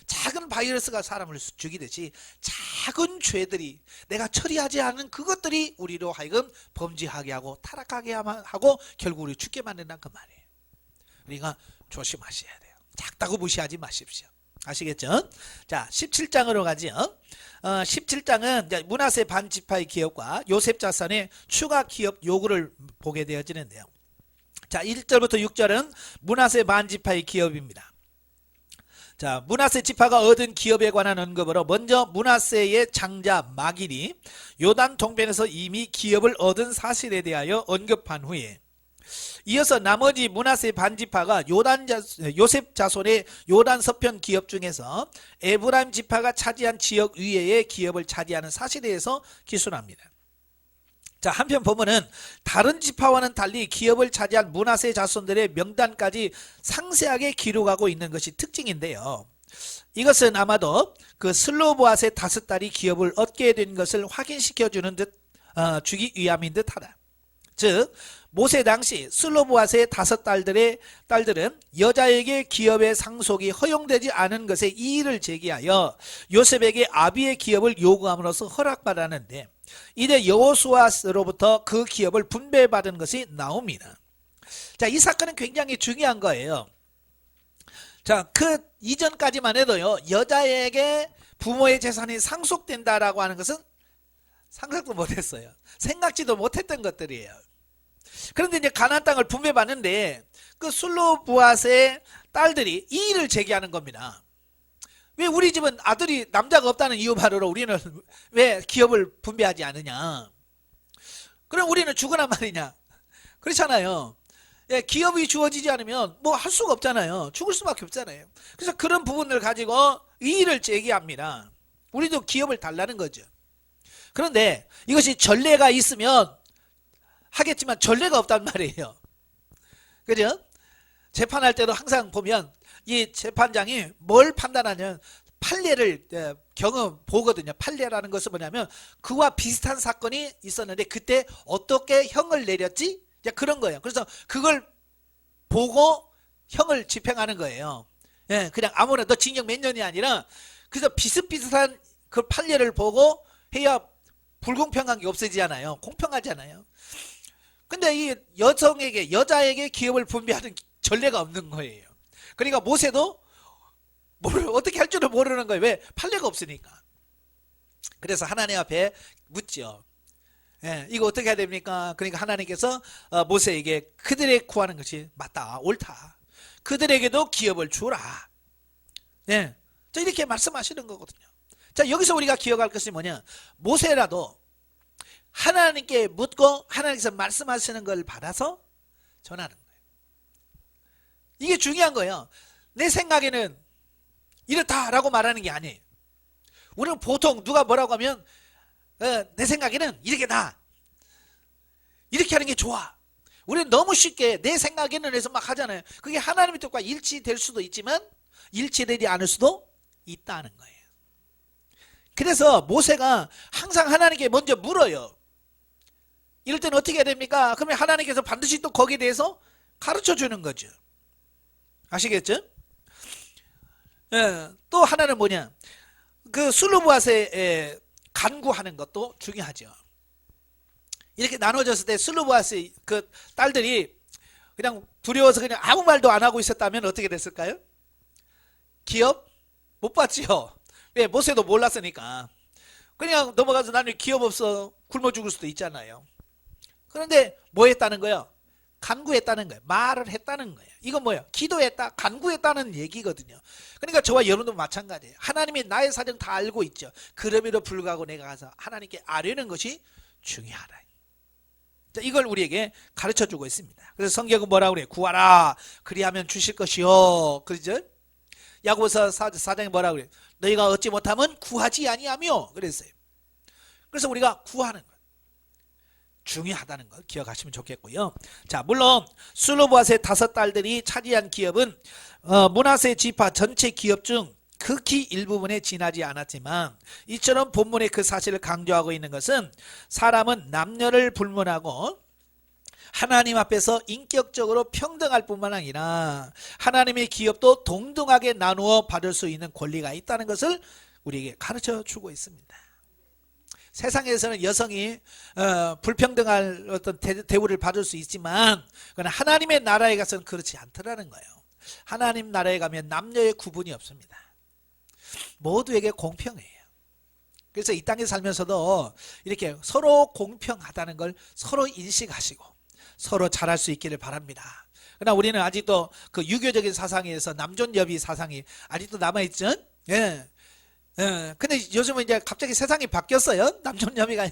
작은 바이러스가 사람을 죽이듯이 작은 죄들이 내가 처리하지 않은 그것들이 우리로 하여금 범죄하게 하고 타락하게 하고 결국 우리 죽게 만든다는 그 말이에요. 그러니까 조심하셔야 돼요. 작다고 무시하지 마십시오. 아시겠죠? 자, 17장으로 가죠. 17장은 이제 므낫세 반지파의 기업과 요셉 자손의 추가 기업 요구를 보게 되어지는데요. 자, 1절부터 6절은 므낫세 반지파의 기업입니다. 자, 므낫세 지파가 얻은 기업에 관한 언급으로 먼저 므낫세의 장자 마길이 요단 동편에서 이미 기업을 얻은 사실에 대하여 언급한 후에 이어서 나머지 므낫세 반지파가 요셉 자손의 요단 서편 기업 중에서 에브라임 지파가 차지한 지역 위에의 기업을 차지하는 사실에 대해서 기술합니다. 자, 한편 본문은 다른 지파와는 달리 기업을 차지한 므낫세 자손들의 명단까지 상세하게 기록하고 있는 것이 특징인데요. 이것은 아마도 그 슬로보앗의 5딸이 기업을 얻게 된 것을 확인시켜주는 듯 주기 위함인 듯하다. 즉 모세 당시 슬로보앗의 5딸들은 여자에게 기업의 상속이 허용되지 않은 것에 이의를 제기하여 요셉에게 아비의 기업을 요구함으로써 허락받았는데 이제 여호수아로부터 그 기업을 분배받은 것이 나옵니다. 자, 이 사건은 굉장히 중요한 거예요. 자, 그 이전까지만 해도요, 여자에게 부모의 재산이 상속된다라고 하는 것은 상상도 못했어요. 생각지도 못했던 것들이에요. 그런데 이제 가나안 땅을 분배받는데 그 슬로보앗의 딸들이 이의를 제기하는 겁니다. 왜 우리 집은 아들이 남자가 없다는 이유 바로로 우리는 왜 기업을 분배하지 않느냐? 그럼 우리는 죽으란 말이냐? 그렇잖아요. 예, 기업이 주어지지 않으면 뭐 할 수가 없잖아요. 죽을 수밖에 없잖아요. 그래서 그런 부분을 가지고 이의를 제기합니다. 우리도 기업을 달라는 거죠. 그런데 이것이 전례가 있으면 하겠지만 전례가 없단 말이에요. 그죠? 재판할 때도 항상 보면 이 재판장이 뭘 판단하냐면 판례를 경험 보거든요. 판례라는 것은 뭐냐면 그와 비슷한 사건이 있었는데 그때 어떻게 형을 내렸지? 그런 거예요. 그래서 그걸 보고 형을 집행하는 거예요. 예, 그냥 아무나 너 징역 몇 년이 아니라 그래서 비슷비슷한 그 판례를 보고 해야 불공평한 게 없어지잖아요. 공평하잖아요. 근데 이 여자에게 기업을 분배하는 전례가 없는 거예요. 그러니까 모세도 어떻게 할 줄을 모르는 거예요. 왜? 판례가 없으니까. 그래서 하나님 앞에 묻죠. 예, 이거 어떻게 해야 됩니까? 그러니까 하나님께서 모세에게 그들의 구하는 것이 맞다, 옳다. 그들에게도 기업을 주라. 예, 자, 이렇게 말씀하시는 거거든요. 자, 여기서 우리가 기억할 것이 뭐냐? 모세라도 하나님께 묻고 하나님께서 말씀하시는 걸 받아서 전하는 거예요. 이게 중요한 거예요. 내 생각에는 이렇다라고 말하는 게 아니에요. 우리는 보통 누가 뭐라고 하면 내 생각에는 이렇게 나 이렇게 하는 게 좋아. 우리는 너무 쉽게 내 생각에는 해서 막 하잖아요. 그게 하나님의 뜻과 일치될 수도 있지만 일치되지 않을 수도 있다는 거예요. 그래서 모세가 항상 하나님께 먼저 물어요. 이럴 때는 어떻게 해야 됩니까? 그러면 하나님께서 반드시 또 거기에 대해서 가르쳐 주는 거죠. 아시겠죠? 또 하나는 뭐냐? 그 슬로브앗에 간구하는 것도 중요하죠. 이렇게 나눠졌을 때 슬로브앗의 그 딸들이 그냥 두려워서 그냥 아무 말도 안 하고 있었다면 어떻게 됐을까요? 기업 못 받지요. 왜? 모세도 몰랐으니까. 그냥 넘어가서 나는 기업 없어 굶어 죽을 수도 있잖아요. 그런데 뭐 했다는 거예요? 간구했다는 거예요. 말을 했다는 거예요. 이건 뭐예요? 기도했다, 간구했다는 얘기거든요. 그러니까 저와 여러분도 마찬가지예요. 하나님이 나의 사정 다 알고 있죠. 그럼에도 불구하고 내가 가서 하나님께 아뢰는 것이 중요하다. 자, 이걸 우리에게 가르쳐주고 있습니다. 그래서 성경은 뭐라고 그래요? 구하라 그리하면 주실 것이요. 그렇죠? 야고보서 4장에 뭐라고 그래요? 너희가 얻지 못하면 구하지 아니하며 그랬어요. 그래서 우리가 구하는 것 중요하다는 걸 기억하시면 좋겠고요. 자, 물론 슬로브앗의 5딸들이 차지한 기업은 므낫세 지파 전체 기업 중 극히 일부분에 지나지 않았지만 이처럼 본문의 그 사실을 강조하고 있는 것은 사람은 남녀를 불문하고 하나님 앞에서 인격적으로 평등할 뿐만 아니라 하나님의 기업도 동등하게 나누어 받을 수 있는 권리가 있다는 것을 우리에게 가르쳐 주고 있습니다. 세상에서는 여성이 불평등할 어떤 대우를 받을 수 있지만 그러나 하나님의 나라에 가서는 그렇지 않더라는 거예요. 하나님 나라에 가면 남녀의 구분이 없습니다. 모두에게 공평해요. 그래서 이 땅에 살면서도 이렇게 서로 공평하다는 걸 서로 인식하시고 서로 잘할 수 있기를 바랍니다. 그러나 우리는 아직도 그 유교적인 사상에서 남존여비 사상이 아직도 남아있죠. 예. 근데 요즘은 이제 갑자기 세상이 바뀌었어요. 남존여비가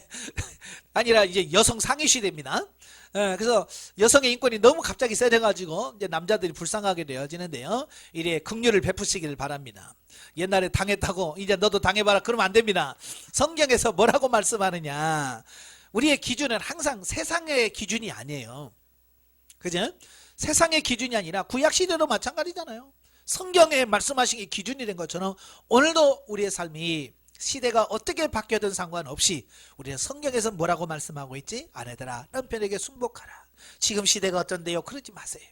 아니라 이제 여성 상위 시대입니다. 그래서 여성의 인권이 너무 갑자기 세져가지고 이제 남자들이 불쌍하게 되어지는데요. 이래 긍휼을 베푸시기를 바랍니다. 옛날에 당했다고 이제 너도 당해봐라 그러면 안 됩니다. 성경에서 뭐라고 말씀하느냐? 우리의 기준은 항상 세상의 기준이 아니에요. 그죠? 세상의 기준이 아니라 구약시대도 마찬가지잖아요. 성경에 말씀하신 게 기준이 된 것처럼 오늘도 우리의 삶이 시대가 어떻게 바뀌어든 상관없이 우리는 성경에서 뭐라고 말씀하고 있지? 아내들아 남편에게 순복하라. 지금 시대가 어떤데요? 그러지 마세요.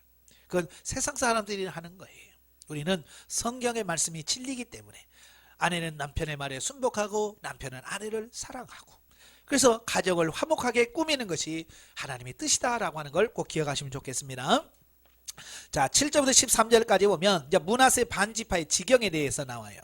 그건 세상 사람들이 하는 거예요. 우리는 성경의 말씀이 진리이기 때문에 아내는 남편의 말에 순복하고 남편은 아내를 사랑하고 그래서 가정을 화목하게 꾸미는 것이 하나님의 뜻이다라고 하는 걸 꼭 기억하시면 좋겠습니다. 자, 7절부터 13절까지 보면 이제 므낫세 반지파의 지경에 대해서 나와요.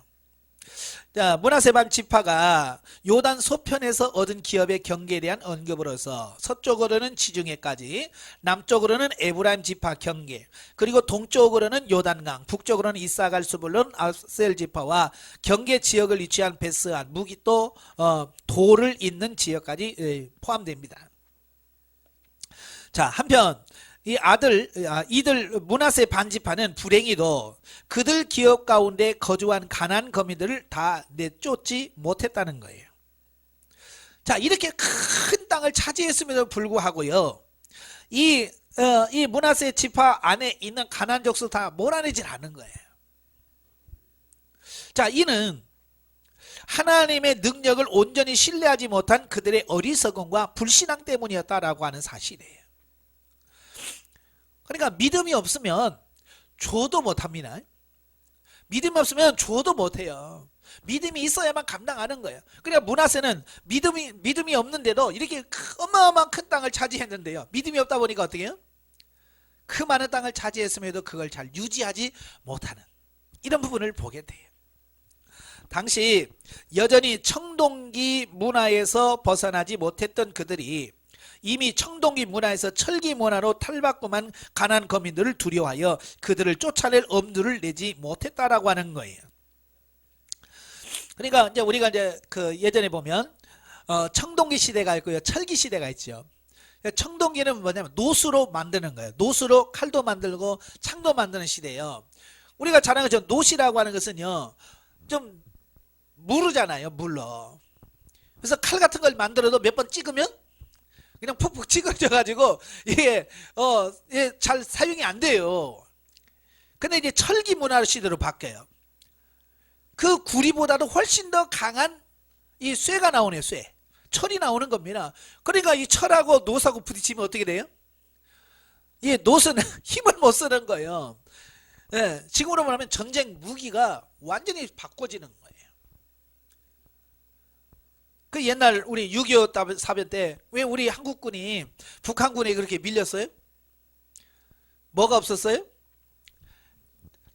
자, 므낫세 반지파가 요단 서편에서 얻은 기업의 경계에 대한 언급으로서 서쪽으로는 지중해까지, 남쪽으로는 에브라임 지파 경계, 그리고 동쪽으로는 요단강, 북쪽으로는 이사갈 수불론 아셀 지파와 경계 지역을 위치한 베스안, 무기또 돌을 잇는 지역까지 포함됩니다. 자, 한편 이들 므낫세 반지파는 불행히도 그들 기업 가운데 거주한 가나안 거민들을 다 내쫓지 못했다는 거예요. 자, 이렇게 큰 땅을 차지했음에도 불구하고요, 이 므낫세 지파 안에 있는 가나안 족속 다 몰아내질 않은 거예요. 자, 이는 하나님의 능력을 온전히 신뢰하지 못한 그들의 어리석음과 불신앙 때문이었다라고 하는 사실이에요. 그러니까 믿음이 없으면 줘도 못합니다. 믿음이 없으면 줘도 못해요. 믿음이 있어야만 감당하는 거예요. 그러니까 므낫세는 믿음이 없는데도 이렇게 어마어마한 큰 땅을 차지했는데요, 믿음이 없다 보니까 어떻게 해요? 그 많은 땅을 차지했음에도 그걸 잘 유지하지 못하는 이런 부분을 보게 돼요. 당시 여전히 청동기 문화에서 벗어나지 못했던 그들이 이미 청동기 문화에서 철기 문화로 탈바꿈한 가나안 거민들을 두려워하여 그들을 쫓아낼 엄두를 내지 못했다라고 하는 거예요. 그러니까 이제 우리가 이제 그 예전에 보면 청동기 시대가 있고요, 철기 시대가 있죠. 청동기는 뭐냐면 노수로 만드는 거예요. 노수로 칼도 만들고 창도 만드는 시대예요. 우리가 잘 아는 것처럼 노시라고 하는 것은요 좀 무르잖아요, 물로. 그래서 칼 같은 걸 만들어도 몇 번 찍으면 그냥 푹푹 찌그러져 가지고 이게 잘 사용이 안 돼요. 근데 이제 철기 문화 시대로 바뀌어요. 그 구리보다도 훨씬 더 강한 이 쇠가 나오네요. 쇠. 철이 나오는 겁니다. 그러니까 이 철하고 노하고 부딪히면 어떻게 돼요? 이 노는 힘을 못 쓰는 거예요. 예, 지금으로 말하면 전쟁 무기가 완전히 바꿔지는 거예요. 그 옛날 우리 6.25 사변 때 왜 우리 한국군이 북한군에 그렇게 밀렸어요? 뭐가 없었어요?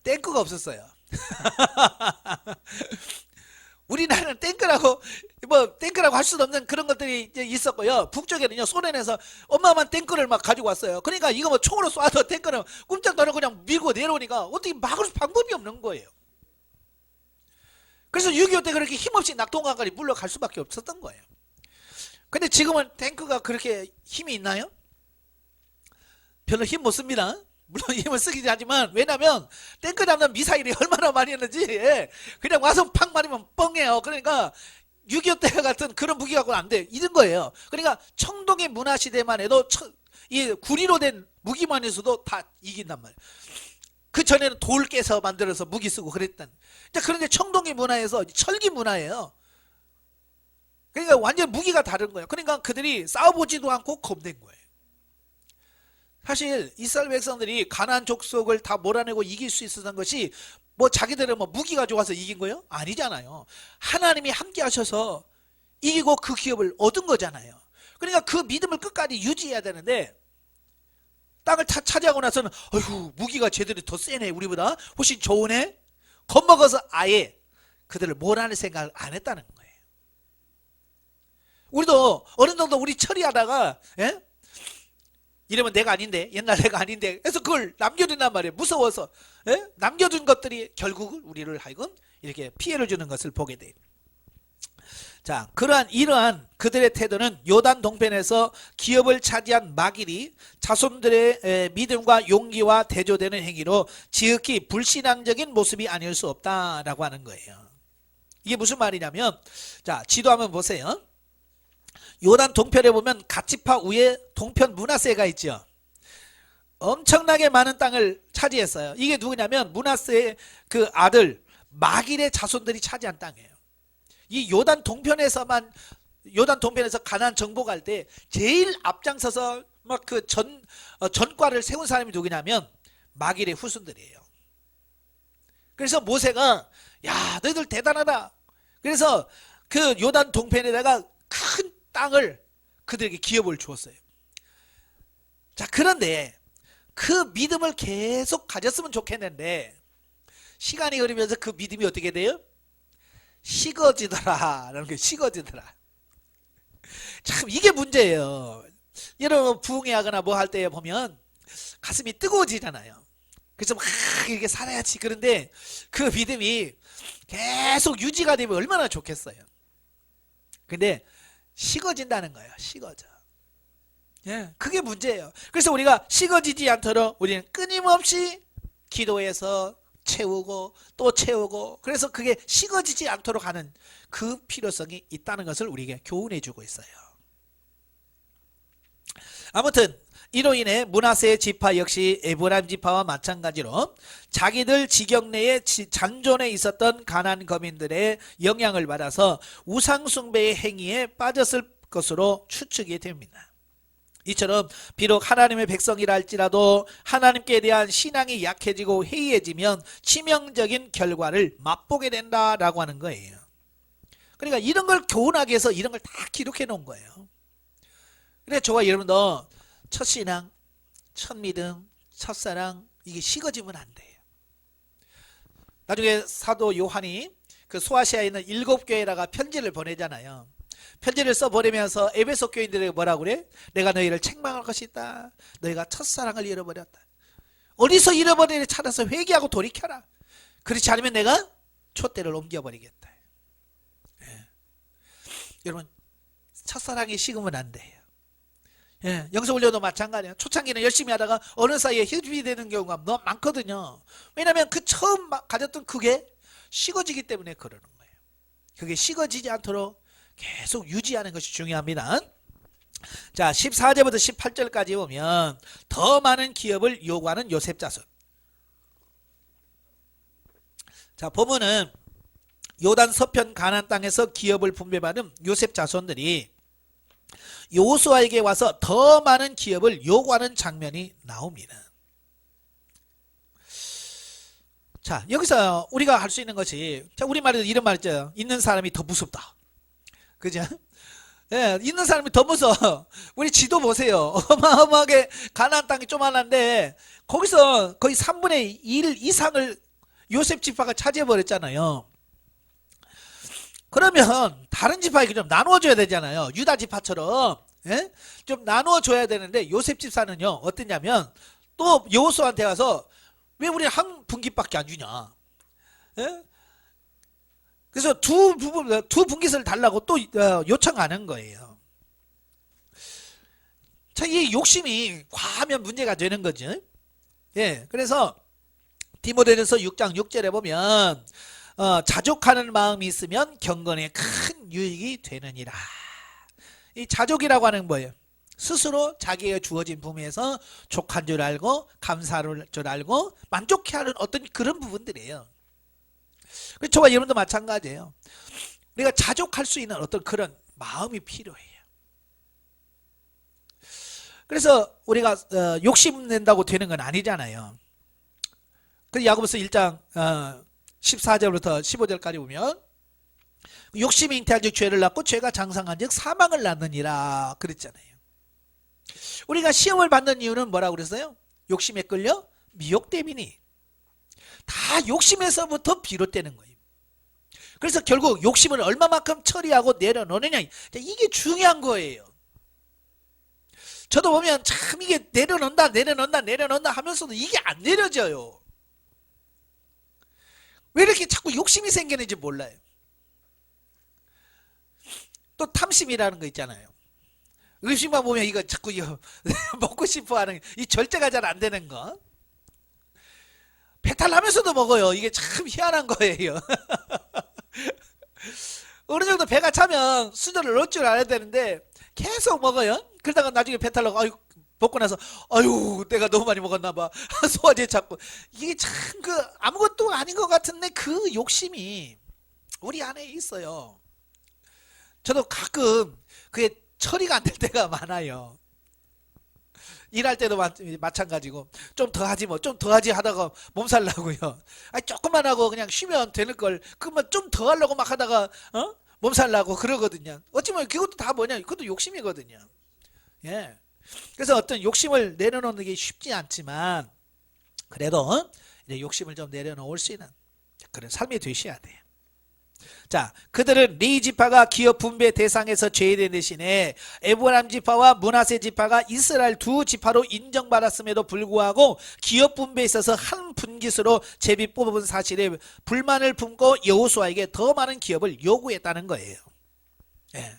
탱크가 없었어요. 우리나라는 탱크라고 할 수도 없는 그런 것들이 이제 있었고요. 북쪽에는요, 소련에서 어마어마한 탱크를 막 가지고 왔어요. 그러니까 이거 뭐 총으로 쏴도 탱크는 꼼짝도 안 하고 그냥 밀고 내려오니까 어떻게 막을 방법이 없는 거예요. 그래서 6.25 때 그렇게 힘없이 낙동강까지 물러갈 수밖에 없었던 거예요. 근데 지금은 탱크가 그렇게 힘이 있나요? 별로 힘 못 씁니다. 물론 힘을 쓰긴 하지만, 왜냐면 탱크 잡는 미사일이 얼마나 많이 했는지, 그냥 와서 팍 맞으면 뻥해요. 그러니까 6.25 때 같은 그런 무기 갖고는 안 돼. 이런 거예요. 그러니까 청동기 문화 시대만 해도 이 구리로 된 무기만 있어도 다 이긴단 말이에요. 그 전에는 돌 깨서 만들어서 무기 쓰고 그랬단. 그런데 청동기 문화에서 철기 문화예요. 그러니까 완전 무기가 다른 거예요. 그러니까 그들이 싸워보지도 않고 겁낸 거예요. 사실 이스라엘 백성들이 가나안 족속을 다 몰아내고 이길 수 있었던 것이 뭐 자기들은 뭐 무기가 좋아서 이긴 거예요? 아니잖아요. 하나님이 함께 하셔서 이기고 그 기업을 얻은 거잖아요. 그러니까 그 믿음을 끝까지 유지해야 되는데, 땅을 다 차지하고 나서는 어휴, 무기가 제대로 더 세네, 우리보다 훨씬 좋으네, 겁먹어서 아예 그들을 몰아낼 생각을 안 했다는 거예요. 우리도 어느 정도 우리 처리하다가 이러면 내가 아닌데, 옛날 내가 아닌데 해서 그걸 남겨둔단 말이에요. 무서워서. 남겨둔 것들이 결국 우리를 하여금 이렇게 피해를 주는 것을 보게 돼요. 자, 이러한 그들의 태도는 요단 동편에서 기업을 차지한 마길이 자손들의 믿음과 용기와 대조되는 행위로 지극히 불신앙적인 모습이 아닐 수 없다라고 하는 거예요. 이게 무슨 말이냐면, 자, 지도 한번 보세요. 요단 동편에 보면 갓지파 위에 동편 므낫세가 있죠. 엄청나게 많은 땅을 차지했어요. 이게 누구냐면 므낫세의 그 아들 마길의 자손들이 차지한 땅이에요. 이 요단 동편에서 가나안 정복할 때 제일 앞장서서 막 그 전과를 세운 사람이 누구냐면 마길의 후손들이에요. 그래서 모세가 야, 너희들 대단하다. 그래서 그 요단 동편에다가 큰 땅을 그들에게 기업을 주었어요. 자, 그런데 그 믿음을 계속 가졌으면 좋겠는데 시간이 흐르면서 그 믿음이 어떻게 돼요? 식어지더라 라는 게, 식어지더라. 참 이게 문제예요. 여러분 부흥회하거나 뭐 할 때 보면 가슴이 뜨거워지잖아요. 그래서 막 이렇게 살아야지. 그런데 그 믿음이 계속 유지가 되면 얼마나 좋겠어요. 근데 식어진다는 거예요. 식어져. 그게 문제예요. 그래서 우리가 식어지지 않도록 우리는 끊임없이 기도해서 채우고 또 채우고, 그래서 그게 식어지지 않도록 하는 그 필요성이 있다는 것을 우리에게 교훈해 주고 있어요. 아무튼 이로 인해 므낫세 지파 역시 에브라임 지파와 마찬가지로 자기들 지경 내에 잔존해 있었던 가나안 거민들의 영향을 받아서 우상숭배의 행위에 빠졌을 것으로 추측이 됩니다. 이처럼 비록 하나님의 백성이라 할지라도 하나님께 대한 신앙이 약해지고 해이해지면 치명적인 결과를 맛보게 된다라고 하는 거예요. 그러니까 이런 걸 교훈하기 위해서 이런 걸 다 기록해 놓은 거예요. 그래, 저와 여러분도 첫 신앙, 첫 믿음, 첫사랑, 이게 식어지면 안 돼요. 나중에 사도 요한이 그 소아시아에 있는 7교회에다가 편지를 보내잖아요. 편지를 써보내면서 에베소 교인들에게 뭐라고 그래? 내가 너희를 책망할 것이 있다. 너희가 첫사랑을 잃어버렸다. 어디서 잃어버린 일을 찾아서 회개하고 돌이켜라. 그렇지 않으면 내가 촛대를 옮겨버리겠다. 여러분, 첫사랑이 식으면 안 돼요. 영성훈련도 마찬가지예요. 초창기는 열심히 하다가 어느 사이에 힐이 되는 경우가 너무 많거든요. 왜냐하면 그 처음 가졌던 그게 식어지기 때문에 그러는 거예요. 그게 식어지지 않도록 계속 유지하는 것이 중요합니다. 자, 14절부터 18절까지 보면 더 많은 기업을 요구하는 요셉 자손. 자, 보면은 요단 서편 가나안 땅에서 기업을 분배받은 요셉 자손들이 여호수아에게 와서 더 많은 기업을 요구하는 장면이 나옵니다. 자, 여기서 우리가 할 수 있는 것이, 자, 우리말에도 이런 말 있죠. 있는 사람이 더 무섭다. 그죠? 예, 있는 사람이 더 무서워. 우리 지도 보세요. 어마어마하게 가나안 땅이 조만한데 거기서 거의 3분의 1 이상을 요셉 지파가 차지해버렸잖아요. 그러면 다른 지파에게 좀 나누어줘야 되잖아요. 유다 지파처럼. 예? 좀 나누어줘야 되는데 요셉 집사는요 어땠냐면 또 여호수아한테 가서 왜 우리 한 분깃밖에 안 주냐. 예? 그래서 두 분깃을 달라고 또 요청하는 거예요. 자, 이 욕심이 과하면 문제가 되는 거죠. 예, 그래서 디모데전서 6장 6절에 보면 자족하는 마음이 있으면 경건에 큰 유익이 되느니라. 이 자족이라고 하는 뭐예요? 스스로 자기에게 주어진 부분에서 족한 줄 알고 감사할 줄 알고 만족해하는 어떤 그런 부분들이에요. 저와 여러분도 마찬가지예요. 우리가 자족할 수 있는 어떤 그런 마음이 필요해요. 그래서 우리가 욕심낸다고 되는 건 아니잖아요. 그래서 야고보서 1장 14절부터 15절까지 보면 욕심이 잉태한 즉 죄를 낳고 죄가 장성한 즉 사망을 낳느니라 그랬잖아요. 우리가 시험을 받는 이유는 뭐라고 그랬어요? 욕심에 끌려 미혹됨이니. 다 욕심에서부터 비롯되는 거예요. 그래서 결국 욕심을 얼마만큼 처리하고 내려놓느냐, 이게 중요한 거예요. 저도 보면 참 이게 내려놓는다 하면서도 이게 안 내려져요. 왜 이렇게 자꾸 욕심이 생기는지 몰라요. 또 탐심이라는 거 있잖아요. 음식만 보면 이거 자꾸 먹고 싶어 하는, 이 절제가 잘 안 되는 거. 배탈 나면서도 먹어요. 이게 참 희한한 거예요. 어느 정도 배가 차면 수저를 넣을 줄 알아야 되는데 계속 먹어요. 그러다가 나중에 배탈 나고, 아유, 먹고 나서 아유 내가 너무 많이 먹었나 봐. 소화제 찾고. 이게 참 아무것도 아닌 것 같은데 그 욕심이 우리 안에 있어요. 저도 가끔 그게 처리가 안 될 때가 많아요. 일할 때도 마찬가지고 좀 더 하지 좀 더 하지 하다가 몸살 나고요. 아니 조금만 하고 그냥 쉬면 되는 걸 그러면 좀 더 하려고 막 하다가 몸살 나고 그러거든요. 어찌 보면 그것도 다 뭐냐, 그것도 욕심이거든요. 예. 그래서 어떤 욕심을 내려놓는 게 쉽지 않지만 그래도 이제 욕심을 좀 내려놓을 수 있는 그런 삶이 되셔야 돼요. 자, 그들은 레위 지파가 기업 분배 대상에서 제외된 대신에 에브라임 지파와 므낫세 지파가 이스라엘 두 지파로 인정받았음에도 불구하고 기업 분배에 있어서 한 분깃으로 제비 뽑은 사실에 불만을 품고 여호수아에게 더 많은 기업을 요구했다는 거예요. 예.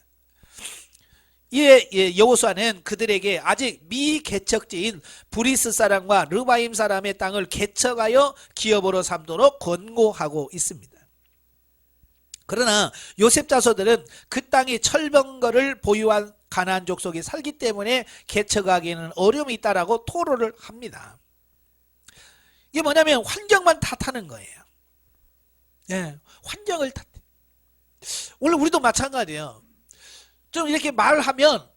이에 여호수아는 그들에게 아직 미개척지인 브리스 사람과 르바임 사람의 땅을 개척하여 기업으로 삼도록 권고하고 있습니다. 그러나 요셉 자손들은 그 땅이 철병거를 보유한 가나안 족속이 살기 때문에 개척하기에는 어려움이 있다라고 토로를 합니다. 이게 뭐냐면 환경만 탓하는 거예요. 예, 환경을 탓해. 원래 우리도 마찬가지예요. 좀 이렇게 말하면,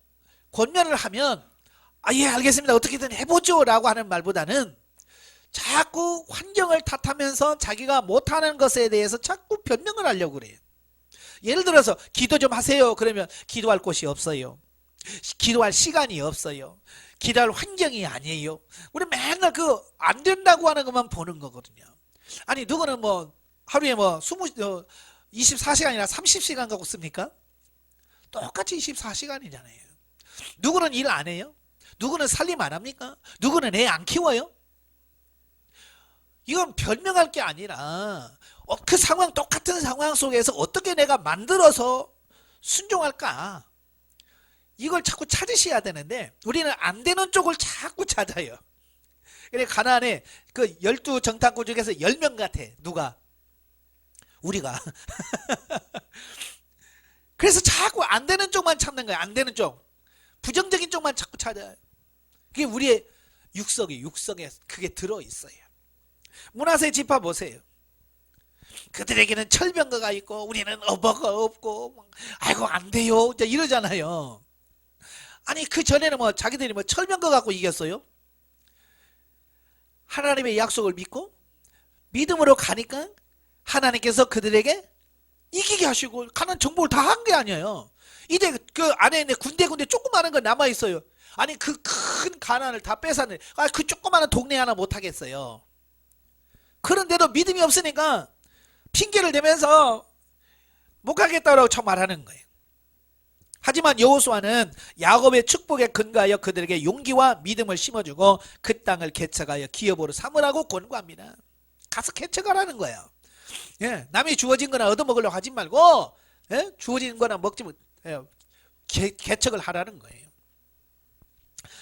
권면을 하면 예 알겠습니다 어떻게든 해보죠 라고 하는 말보다는 자꾸 환경을 탓하면서 자기가 못하는 것에 대해서 자꾸 변명을 하려고 그래요. 예를 들어서 기도 좀 하세요. 그러면 기도할 곳이 없어요. 기도할 시간이 없어요. 기도할 환경이 아니에요. 우리 맨날 안 된다고 하는 것만 보는 거거든요. 아니 누구는 하루에 24시간이나 30시간 갖고 씁니까? 똑같이 24시간이잖아요. 누구는 일 안 해요? 누구는 살림 안 합니까? 누구는 애 안 키워요? 이건 변명할 게 아니라 그 상황, 똑같은 상황 속에서 어떻게 내가 만들어서 순종할까? 이걸 자꾸 찾으셔야 되는데 우리는 안 되는 쪽을 자꾸 찾아요. 그래 가나안에 그 12정탐꾼 중에서 10명 같아. 누가? 우리가. 그래서 자꾸 안 되는 쪽만 찾는 거예요. 안 되는 쪽. 부정적인 쪽만 자꾸 찾아요. 그게 우리의 육성에 그게 들어있어요. 문하세 지파 보세요. 그들에게는 철병거가 있고 우리는 어버가 없고 아이고 안 돼요 이러잖아요. 아니 그 전에는 뭐 자기들이 뭐 철병거 갖고 이겼어요? 하나님의 약속을 믿고 믿음으로 가니까 하나님께서 그들에게 이기게 하시고 가나안 정복을 다 한 게 아니에요. 이제 그 안에 있는 군데 조그마한 거 남아 있어요. 아니 그 큰 가나안을 다 뺏었네. 그 조그마한 동네 하나 못 하겠어요. 그런데도 믿음이 없으니까 핑계를 대면서 못 가겠다고 참 말하는 거예요. 하지만 여호수아는 야곱의 축복에 근거하여 그들에게 용기와 믿음을 심어주고 그 땅을 개척하여 기업으로 삼으라고 권고합니다. 가서 개척하라는 거예요. 예, 남이 주어진 거나 얻어먹으려고 하지 말고 주어진 거나 먹지 못 개척을 하라는 거예요.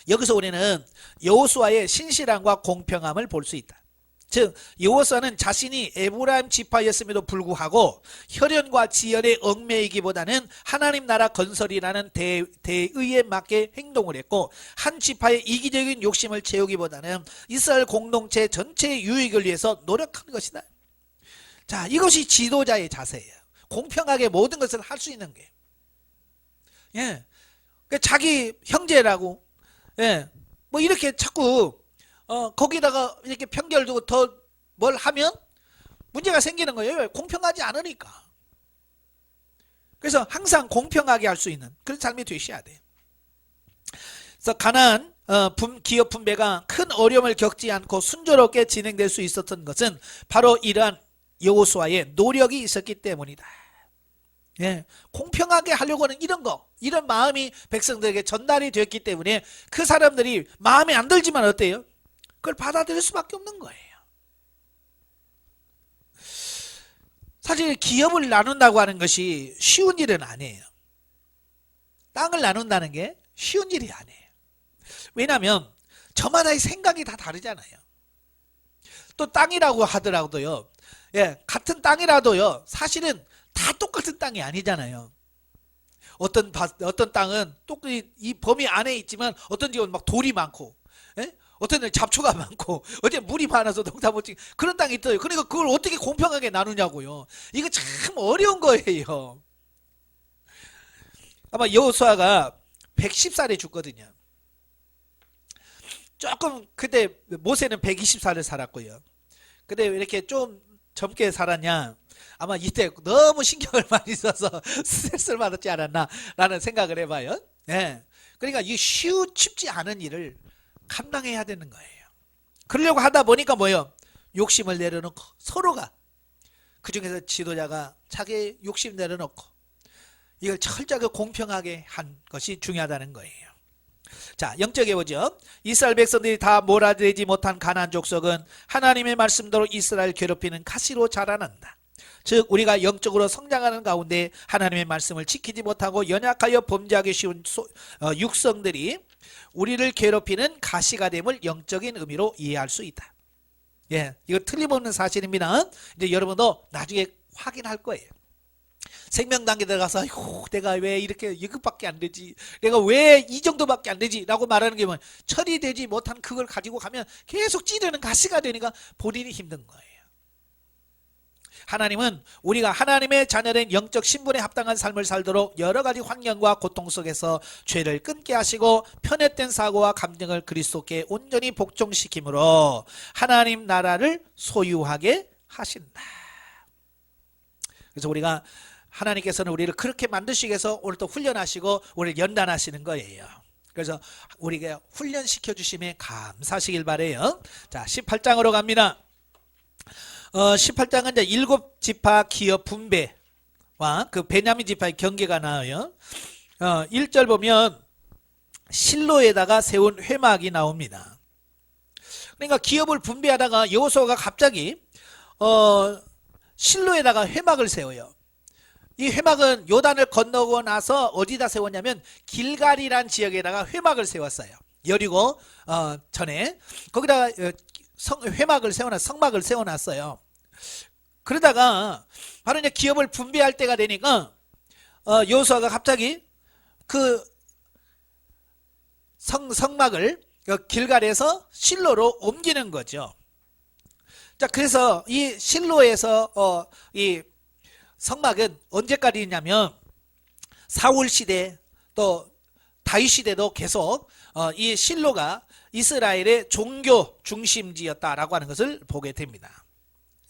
여기서 우리는 여호수아의 신실함과 공평함을 볼 수 있다. 즉 여호수아는 자신이 에브라임 지파였음에도 불구하고 혈연과 지연에 얽매이기보다는 하나님 나라 건설이라는 대의에 맞게 행동을 했고 한 지파의 이기적인 욕심을 채우기보다는 이스라엘 공동체 전체의 유익을 위해서 노력한 것이다. 자, 이것이 지도자의 자세예요. 공평하게 모든 것을 할 수 있는 게. 예. 자기 형제라고 뭐 이렇게 자꾸 거기다가 이렇게 편견을 두고 더 뭘 하면 문제가 생기는 거예요. 공평하지 않으니까. 그래서 항상 공평하게 할 수 있는 그런 삶이 되셔야 돼요. 그래서 가나안 기업 분배가 큰 어려움을 겪지 않고 순조롭게 진행될 수 있었던 것은 바로 이러한 여호수아의 노력이 있었기 때문이다. 예, 공평하게 하려고 하는 이런 마음이 백성들에게 전달이 되었기 때문에 그 사람들이 마음에 안 들지만 어때요? 그걸 받아들일 수밖에 없는 거예요. 사실 기업을 나눈다고 하는 것이 쉬운 일은 아니에요. 땅을 나눈다는 게 쉬운 일이 아니에요. 왜냐하면 저마다의 생각이 다 다르잖아요. 또 땅이라고 하더라도요, 같은 땅이라도요, 사실은 다 똑같은 땅이 아니잖아요. 어떤 땅은 이 범위 안에 있지만 어떤 지역은 막 돌이 많고, 어떤 데는 잡초가 많고, 어제 물이 많아서 농사 못 짓고 그런 땅이 있어요. 그러니까 그걸 어떻게 공평하게 나누냐고요. 이거 참 어려운 거예요. 아마 여호수아가 110살에 죽거든요. 조금 그때 모세는 120살을 살았고요. 근데 왜 이렇게 좀 젊게 살았냐? 아마 이때 너무 신경을 많이 써서 스트레스를 받았지 않았나 라는 생각을 해봐요. 그러니까 이 쉽지 않은 일을 감당해야 되는 거예요. 그러려고 하다 보니까 뭐예요? 욕심을 내려놓고 서로가 그 중에서 지도자가 자기 욕심 내려놓고 이걸 철저하게 공평하게 한 것이 중요하다는 거예요. 자, 영적에 보죠. 이스라엘 백성들이 다 몰아들이지 못한 가나안 족속은 하나님의 말씀대로 이스라엘 괴롭히는 가시로 자라난다. 즉 우리가 영적으로 성장하는 가운데 하나님의 말씀을 지키지 못하고 연약하여 범죄하기 쉬운 육성들이 우리를 괴롭히는 가시가 됨을 영적인 의미로 이해할 수 있다. 이거 틀림없는 사실입니다. 이제 여러분도 나중에 확인할 거예요. 생명단계 들어가서 내가 왜 이것밖에 안 되지, 내가 왜 이 정도밖에 안 되지 라고 말하는 게 뭐예요? 처리되지 못한 그걸 가지고 가면 계속 찌르는 가시가 되니까 본인이 힘든 거예요. 하나님은 우리가 하나님의 자녀된 영적 신분에 합당한 삶을 살도록 여러 가지 환경과 고통 속에서 죄를 끊게 하시고 편협된 사고와 감정을 그리스도께 온전히 복종시키므로 하나님 나라를 소유하게 하신다. 그래서 우리가 하나님께서는 우리를 그렇게 만드시기 위해서 오늘 또 훈련하시고 우리를 연단하시는 거예요. 그래서 우리가 훈련시켜 주심에 감사하시길 바래요. 자, 18장으로 갑니다. 18장은 이제 7지파 기업 분배와 그 베냐민 지파의 경계가 나와요. 1절 보면 실로에다가 세운 회막이 나옵니다. 그러니까 기업을 분배하다가 여호수아가 갑자기 실로에다가 회막을 세워요. 이 회막은 요단을 건너고 나서 어디다 세웠냐면 길갈이란 지역에다가 회막을 세웠어요. 여리고 전에 거기다가 성막을 세워놨어요. 그러다가 바로 이제 기업을 분배할 때가 되니까 여호수아가 갑자기 그 성막을 길갈에서 실로로 옮기는 거죠. 자, 그래서 이 실로에서 이 성막은 언제까지냐면 사울 시대 또 다윗 시대도 계속 이 실로가 이스라엘의 종교 중심지였다라고 하는 것을 보게 됩니다.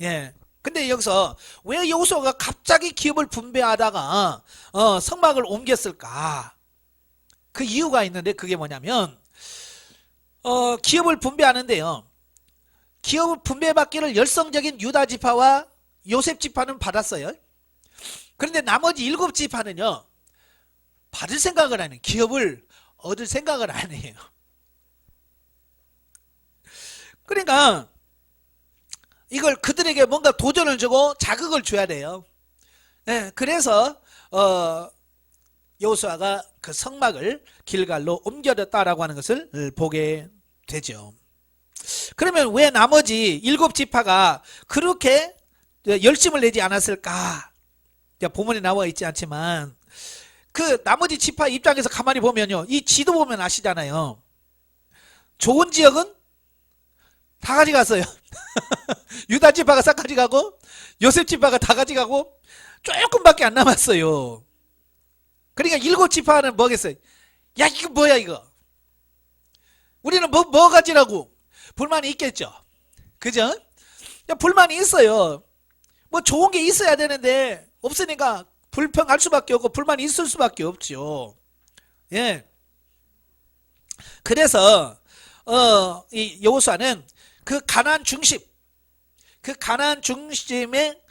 예. 근데 여기서 왜 여호수아가 갑자기 기업을 분배하다가 성막을 옮겼을까? 그 이유가 있는데 그게 뭐냐면 기업을 분배하는데요. 기업을 분배받기를 열성적인 유다 지파와 요셉 지파는 받았어요. 그런데 나머지 7지파는요. 받을 생각을 안 해요. 기업을 얻을 생각을 안 해요. 그러니까 이걸 그들에게 뭔가 도전을 주고 자극을 줘야 돼요. 네, 그래서 여호수아가 그 성막을 길갈로 옮겨졌다라고 하는 것을 보게 되죠. 그러면 왜 나머지 7지파가 그렇게 열심을 내지 않았을까? 본문에 나와 있지 않지만 그 나머지 지파 입장에서 가만히 보면요. 이 지도 보면 아시잖아요. 좋은 지역은 다 가져갔어요. 유다 지파가 싹 가져가고 요셉 지파가 다 가져가고 조금밖에 안 남았어요. 그러니까 7지파는 뭐겠어요? 야, 이거 뭐야 이거? 우리는 뭐 가지라고? 불만이 있겠죠. 그죠? 불만이 있어요. 뭐 좋은 게 있어야 되는데 없으니까 불평할 수밖에 없고 불만이 있을 수밖에 없죠. 예. 그래서 이 여호수아는 그 가나안 중심의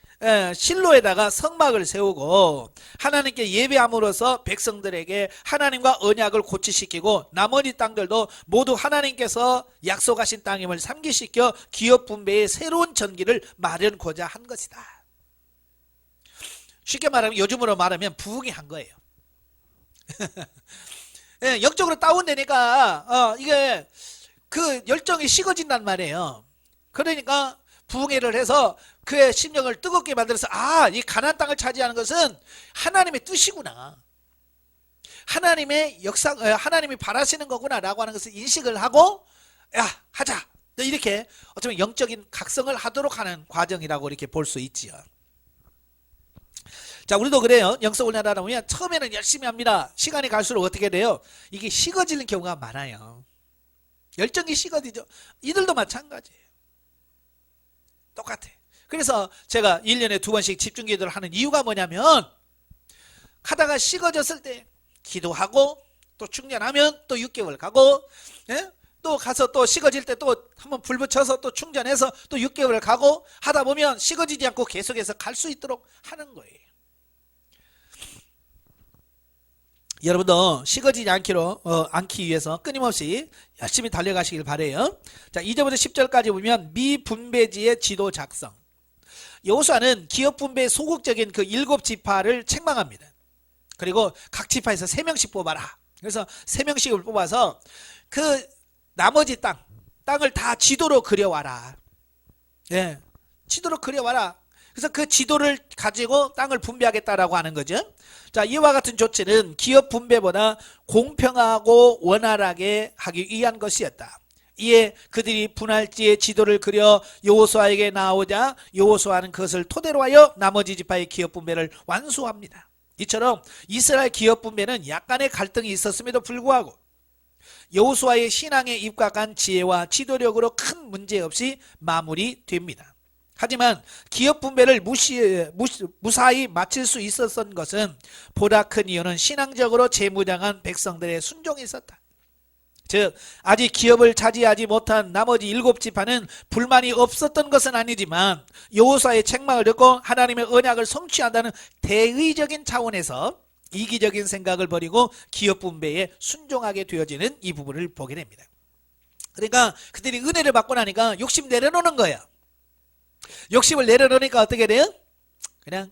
실로에다가 성막을 세우고 하나님께 예배함으로써 백성들에게 하나님과 언약을 고취시키고 나머지 땅들도 모두 하나님께서 약속하신 땅임을 상기시켜 기업 분배의 새로운 전기를 마련고자 한 것이다. 쉽게 말하면 요즘으로 말하면 부흥이 한 거예요. 예, 영적으로 다운되니까 이게 그 열정이 식어진단 말이에요. 그러니까 부흥회를 해서 그의 심령을 뜨겁게 만들어서 이 가나안 땅을 차지하는 것은 하나님의 뜻이구나. 하나님의 역사, 하나님이 바라시는 거구나라고 하는 것을 인식을 하고 야, 하자. 이렇게 어쩌면 영적인 각성을 하도록 하는 과정이라고 이렇게 볼 수 있지요. 자, 우리도 그래요. 영성훈련 하다 보면 처음에는 열심히 합니다. 시간이 갈수록 어떻게 돼요? 이게 식어지는 경우가 많아요. 열정이 식어지죠. 이들도 마찬가지예요. 똑같아. 그래서 제가 1년에 2번씩 집중기도를 하는 이유가 뭐냐면 하다가 식어졌을 때 기도하고 또 충전하면 또 6개월 가고 또 가서 또 식어질 때 또 한번 불 붙여서 또 충전해서 또 6개월 가고 하다 보면 식어지지 않고 계속해서 갈 수 있도록 하는 거예요. 여러분도 식어지지 않기 위해서 끊임없이 열심히 달려가시길 바래요. 자, 2절부터 10절까지 보면 미분배지의 지도 작성. 여호수아는 기업 분배의 소극적인 그 7지파를 책망합니다. 그리고 각 지파에서 3명씩 뽑아라. 그래서 3명씩을 뽑아서 그 나머지 땅을 다 지도로 그려와라. 예, 지도로 그려와라. 그래서 그 지도를 가지고 땅을 분배하겠다라고 하는 거죠. 자, 이와 같은 조치는 기업 분배보다 공평하고 원활하게 하기 위한 것이었다. 이에 그들이 분할지의 지도를 그려 여호수아에게 나오자 여호수아는 그것을 토대로 하여 나머지 지파의 기업 분배를 완수합니다. 이처럼 이스라엘 기업 분배는 약간의 갈등이 있었음에도 불구하고 여호수아의 신앙에 입각한 지혜와 지도력으로 큰 문제 없이 마무리됩니다. 하지만 기업 분배를 무사히 마칠 수 있었던 것은 보다 큰 이유는 신앙적으로 재무장한 백성들의 순종이 있었다. 즉 아직 기업을 차지하지 못한 나머지 7지파는 불만이 없었던 것은 아니지만 여호수아의 책망을 듣고 하나님의 언약을 성취한다는 대의적인 차원에서 이기적인 생각을 버리고 기업 분배에 순종하게 되어지는 이 부분을 보게 됩니다. 그러니까 그들이 은혜를 받고 나니까 욕심 내려놓는 거예요. 욕심을 내려놓으니까 어떻게 돼요? 그냥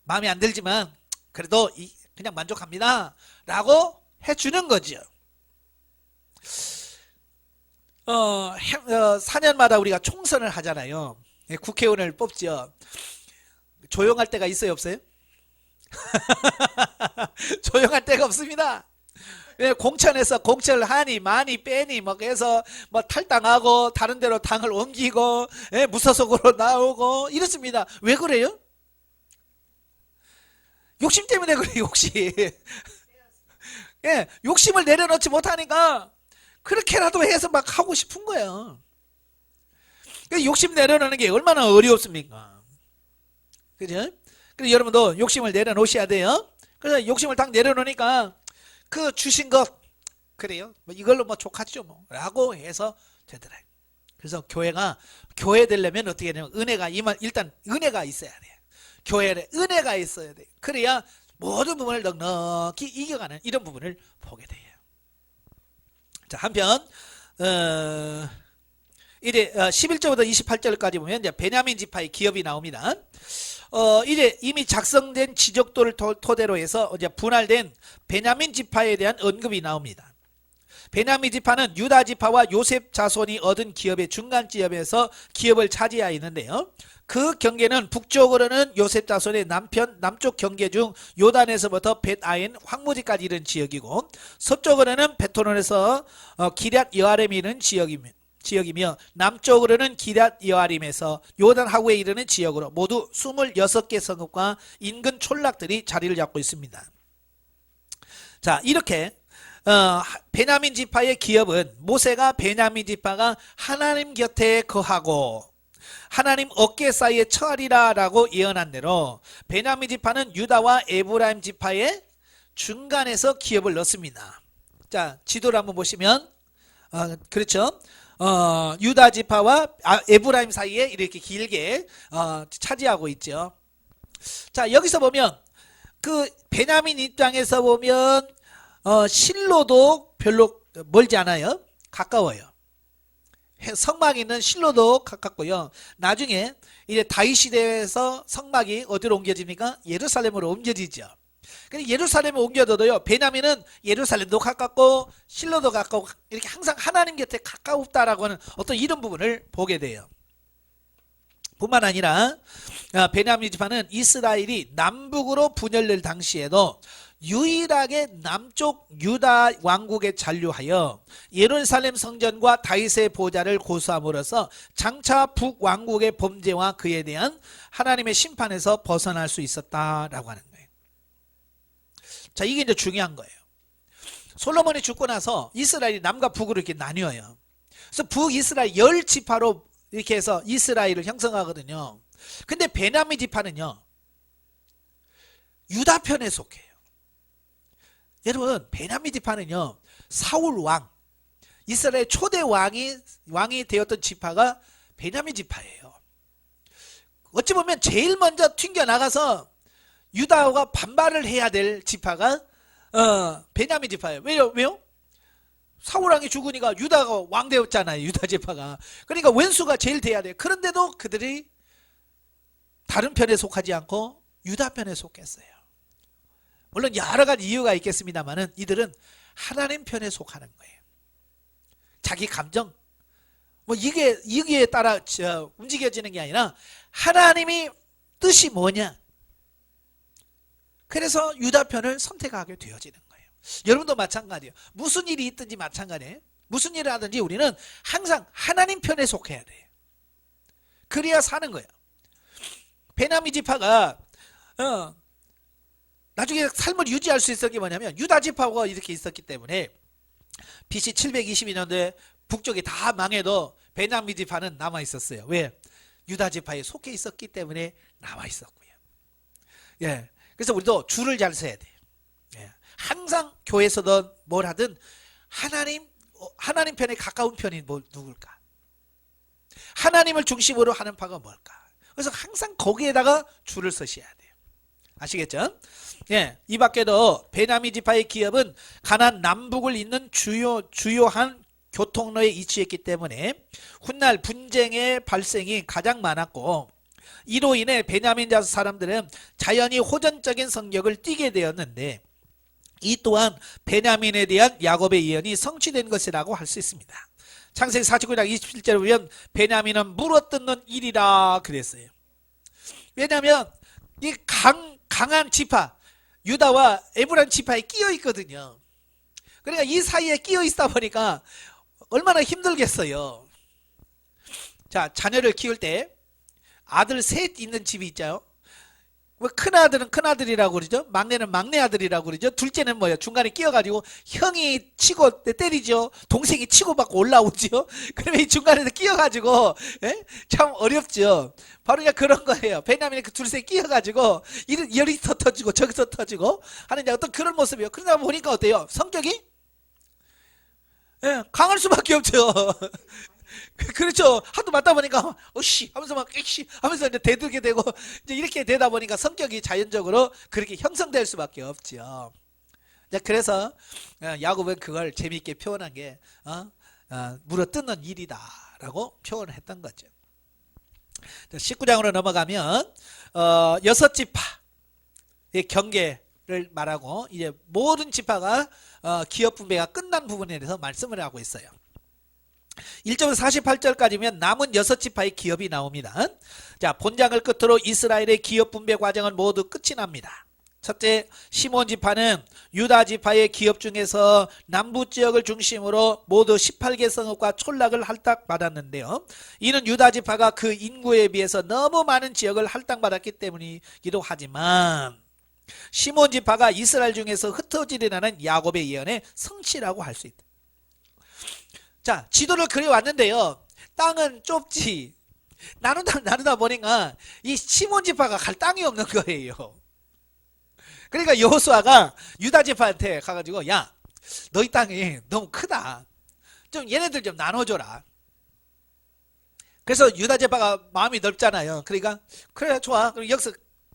마음에 안 들지만 그래도 그냥 만족합니다 라고 해주는 거죠. 4년마다 우리가 총선을 하잖아요. 국회의원을 뽑죠. 조용할 때가 있어요, 없어요? 조용할 데가 없습니다. 예, 공천에서 공천을 하니 많이 빼니 뭐 해서 뭐 탈당하고 다른 데로 당을 옮기고 예, 무소속으로 나오고 이렇습니다. 왜 그래요? 욕심 때문에 그래요. 욕심. 예, 욕심을 내려놓지 못하니까 그렇게라도 해서 막 하고 싶은 거예요. 욕심 내려놓는 게 얼마나 어렵습니까? 그죠? 그래서 여러분도 욕심을 내려놓으셔야 돼요. 그래서 욕심을 딱 내려놓으니까 그 주신 것 그래요. 뭐 이걸로 뭐 족하죠 뭐 라고 해서 되더라고요. 그래서 교회 되려면 어떻게 되냐면 은혜가 일단 은혜가 있어야 돼요. 교회에 은혜가 있어야 돼요. 그래야 모든 부분을 넉넉히 이겨가는 이런 부분을 보게 돼요. 자, 한편 이제 11절부터 28절까지 보면 이제 베냐민 지파의 기업이 나옵니다. 이제 이미 작성된 지적도를 토대로 해서 이제 분할된 베냐민 지파에 대한 언급이 나옵니다. 베냐민 지파는 유다 지파와 요셉 자손이 얻은 기업의 중간 지역에서 기업을 차지하여 있는데요. 그 경계는 북쪽으로는 요셉 자손의 남쪽 경계 중 요단에서부터 벳아인 황무지까지 이른 지역이고, 서쪽으로는 베토론에서 기럇 여아림이 이른 지역이며 남쪽으로는 기럇 여아림에서 요단 하구에 이르는 지역으로 모두 26개 성읍과 인근 촌락들이 자리를 잡고 있습니다. 자, 이렇게 베냐민 지파의 기업은 모세가 베냐민 지파가 하나님 곁에 거하고 하나님 어깨 사이에 처하리라 라고 예언한 대로 베냐민 지파는 유다와 에브라임 지파의 중간에서 기업을 넣습니다. 자, 지도를 한번 보시면 그렇죠. 유다 지파와 에브라임 사이에 이렇게 길게 차지하고 있죠. 자, 여기서 보면 그 베냐민 입장에서 보면 실로도 별로 멀지 않아요. 가까워요. 성막이 있는 실로도 가깝고요. 나중에 이제 다윗 시대에서 성막이 어디로 옮겨집니까? 예루살렘으로 옮겨지죠. 근데 예루살렘에 옮겨둬도요, 베냐민은 예루살렘도 가깝고 실로도 가깝고 이렇게 항상 하나님 곁에 가까웠다라고 하는 어떤 이런 부분을 보게 돼요. 뿐만 아니라 베냐민 지파는 이스라엘이 남북으로 분열될 당시에도 유일하게 남쪽 유다 왕국에 잔류하여 예루살렘 성전과 다윗의 보좌를 고수함으로써 장차 북왕국의 범죄와 그에 대한 하나님의 심판에서 벗어날 수 있었다라고 하는 거예요. 자, 이게 이제 중요한 거예요. 솔로몬이 죽고 나서 이스라엘이 남과 북으로 이렇게 나뉘어요. 그래서 북이스라엘 10지파로 이렇게 해서 이스라엘을 형성하거든요. 근데 베냐민 지파는요, 유다 편에 속해요. 여러분, 베냐민 지파는요, 사울 왕, 이스라엘 초대 왕이 되었던 지파가 베냐민 지파예요. 어찌 보면 제일 먼저 튕겨나가서 유다가 반발을 해야 될 지파가 베냐민 지파예요. 왜요? 사울 왕이 죽으니까 유다가 왕 되었잖아요. 유다 지파가. 그러니까 원수가 제일 돼야 돼요. 그런데도 그들이 다른 편에 속하지 않고 유다 편에 속했어요. 물론 여러 가지 이유가 있겠습니다만은 이들은 하나님 편에 속하는 거예요. 자기 감정, 뭐 이게 따라 움직여지는 게 아니라 하나님이 뜻이 뭐냐. 그래서 유다 편을 선택하게 되어지는 거예요. 여러분도 마찬가지예요. 무슨 일이 있든지 마찬가지예요. 무슨 일을 하든지 우리는 항상 하나님 편에 속해야 돼요. 그래야 사는 거예요. 베냐민 지파가 나중에 삶을 유지할 수 있었던 게 뭐냐면 유다 지파가 이렇게 있었기 때문에 BC 722년도에 북쪽이 다 망해도 베냐민 지파는 남아 있었어요. 왜? 유다 지파에 속해 있었기 때문에 남아 있었고요. 예. 그래서 우리도 줄을 잘 서야 돼요. 예. 항상 교회에서든 뭘 하든 하나님 편에 가까운 편이 누굴까? 하나님을 중심으로 하는 바가 뭘까? 그래서 항상 거기에다가 줄을 서셔야 돼요. 아시겠죠? 예, 이 밖에도 베냐민 지파의 기업은 가나안 남북을 잇는 주요한 교통로에 위치했기 때문에 훗날 분쟁의 발생이 가장 많았고, 이로 인해 베냐민 자손 사람들은 자연히 호전적인 성격을 띠게 되었는데, 이 또한 베냐민에 대한 야곱의 예언이 성취된 것이라고 할 수 있습니다. 창세기 49장 27절에 보면 베냐민은 물어뜯는 일이라 그랬어요. 왜냐하면 이 강한 지파, 유다와 에브라임 지파에 끼어 있거든요. 그러니까 이 사이에 끼어 있다 보니까 얼마나 힘들겠어요. 자, 자녀를 키울 때 아들 셋 있는 집이 있죠. 뭐 큰아들은 큰아들이라고 그러죠. 막내는 막내아들이라고 그러죠. 둘째는 뭐예요? 중간에 끼어가지고 형이 치고 때리죠. 동생이 치고 받고 올라오죠. 그러면 이 중간에서 끼어가지고 참 어렵죠. 바로 그냥 그런 거예요. 베냐민이 그 둘셋 끼어가지고 여기서 터지고 저기서 터지고 하는 어떤 그런 모습이에요. 그러다 보니까 어때요? 성격이 강할 수밖에 없죠. 그렇죠. 하도 맞다 보니까 어씨 하면서 막 액시 하면서 이제 대들게 되고 이제 이렇게 되다 보니까 성격이 자연적으로 그렇게 형성될 수밖에 없죠. 그래서 야곱은 그걸 재미있게 표현한 게 물어뜯는 일이다라고 표현을 했던 거죠. 19장으로 넘어가면 여섯 지파의 경계를 말하고 이제 모든 지파가 기업 분배가 끝난 부분에 대해서 말씀을 하고 있어요. 1절부터 48절까지면 남은 6지파의 기업이 나옵니다. 자, 본장을 끝으로 이스라엘의 기업 분배 과정은 모두 끝이 납니다. 첫째, 시몬 지파는 유다 지파의 기업 중에서 남부 지역을 중심으로 모두 18개 성읍과 촌락을 할당받았는데요. 이는 유다 지파가 그 인구에 비해서 너무 많은 지역을 할당받았기 때문이기도 하지만 시몬 지파가 이스라엘 중에서 흩어지리라는 야곱의 예언의 성취라고 할 수 있다. 자, 지도를 그려왔는데요. 땅은 좁지. 나누다 보니까 이 시몬 지파가 갈 땅이 없는 거예요. 그러니까 여호수아가 유다 지파한테 가가지고 야, 너희 땅이 너무 크다. 좀 얘네들 좀 나눠줘라. 그래서 유다 지파가 마음이 넓잖아요. 그러니까 그래 좋아. 그럼 여기서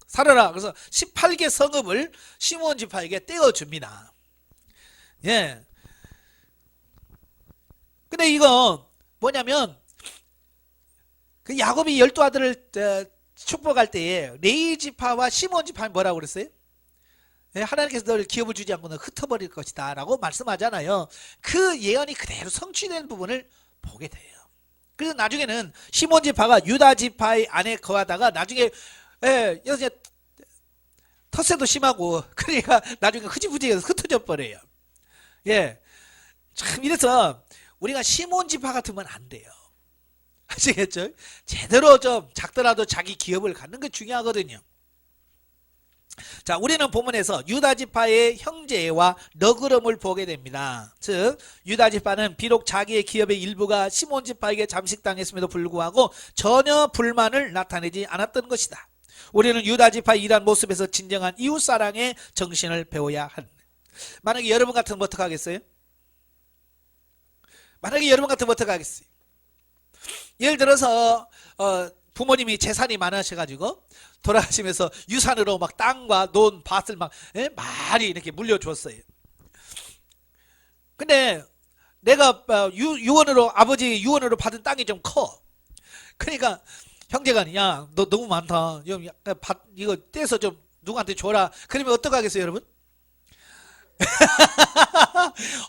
살아라. 그래서 18개 성읍을 시몬 지파에게 떼어줍니다. 예. 근데 이거 뭐냐면 그 야곱이 12아들을 축복할 때에 레위 지파와 시몬 지파는 뭐라고 그랬어요? 하나님께서 너를 기업을 주지 않고는 흩어버릴 것이다 라고 말씀하잖아요. 그 예언이 그대로 성취된 부분을 보게 돼요. 그래서 나중에는 시몬 지파가 유다 지파의 안에 거하다가 나중에 여기서 텃세도 심하고 그러니까 나중에 흐지부지해서 흩어져 버려요. 예, 참 이래서 우리가 시몬 지파 같으면 안 돼요. 아시겠죠? 제대로 좀 작더라도 자기 기업을 갖는 게 중요하거든요. 자, 우리는 본문에서 유다 지파의 형제와 너그럼을 보게 됩니다. 즉 유다 지파는 비록 자기의 기업의 일부가 시몬 지파에게 잠식당했음에도 불구하고 전혀 불만을 나타내지 않았던 것이다. 우리는 유다 지파의 이러한 모습에서 진정한 이웃사랑의 정신을 배워야 합니다. 만약에 여러분 같으면 어떻게 하겠어요? 만약에 여러분 같으면 어떻게 하겠어요? 예를 들어서 부모님이 재산이 많으셔가지고 돌아가시면서 유산으로 막 땅과 논, 밭을 막 많이 이렇게 물려줬어요. 근데 내가 유언으로 아버지 유언으로 받은 땅이 좀 커. 그러니까 형제가 야, 너 너무 많다. 밭 이거 떼서 좀 누구한테 줘라. 그러면 어떡 하겠어요, 여러분?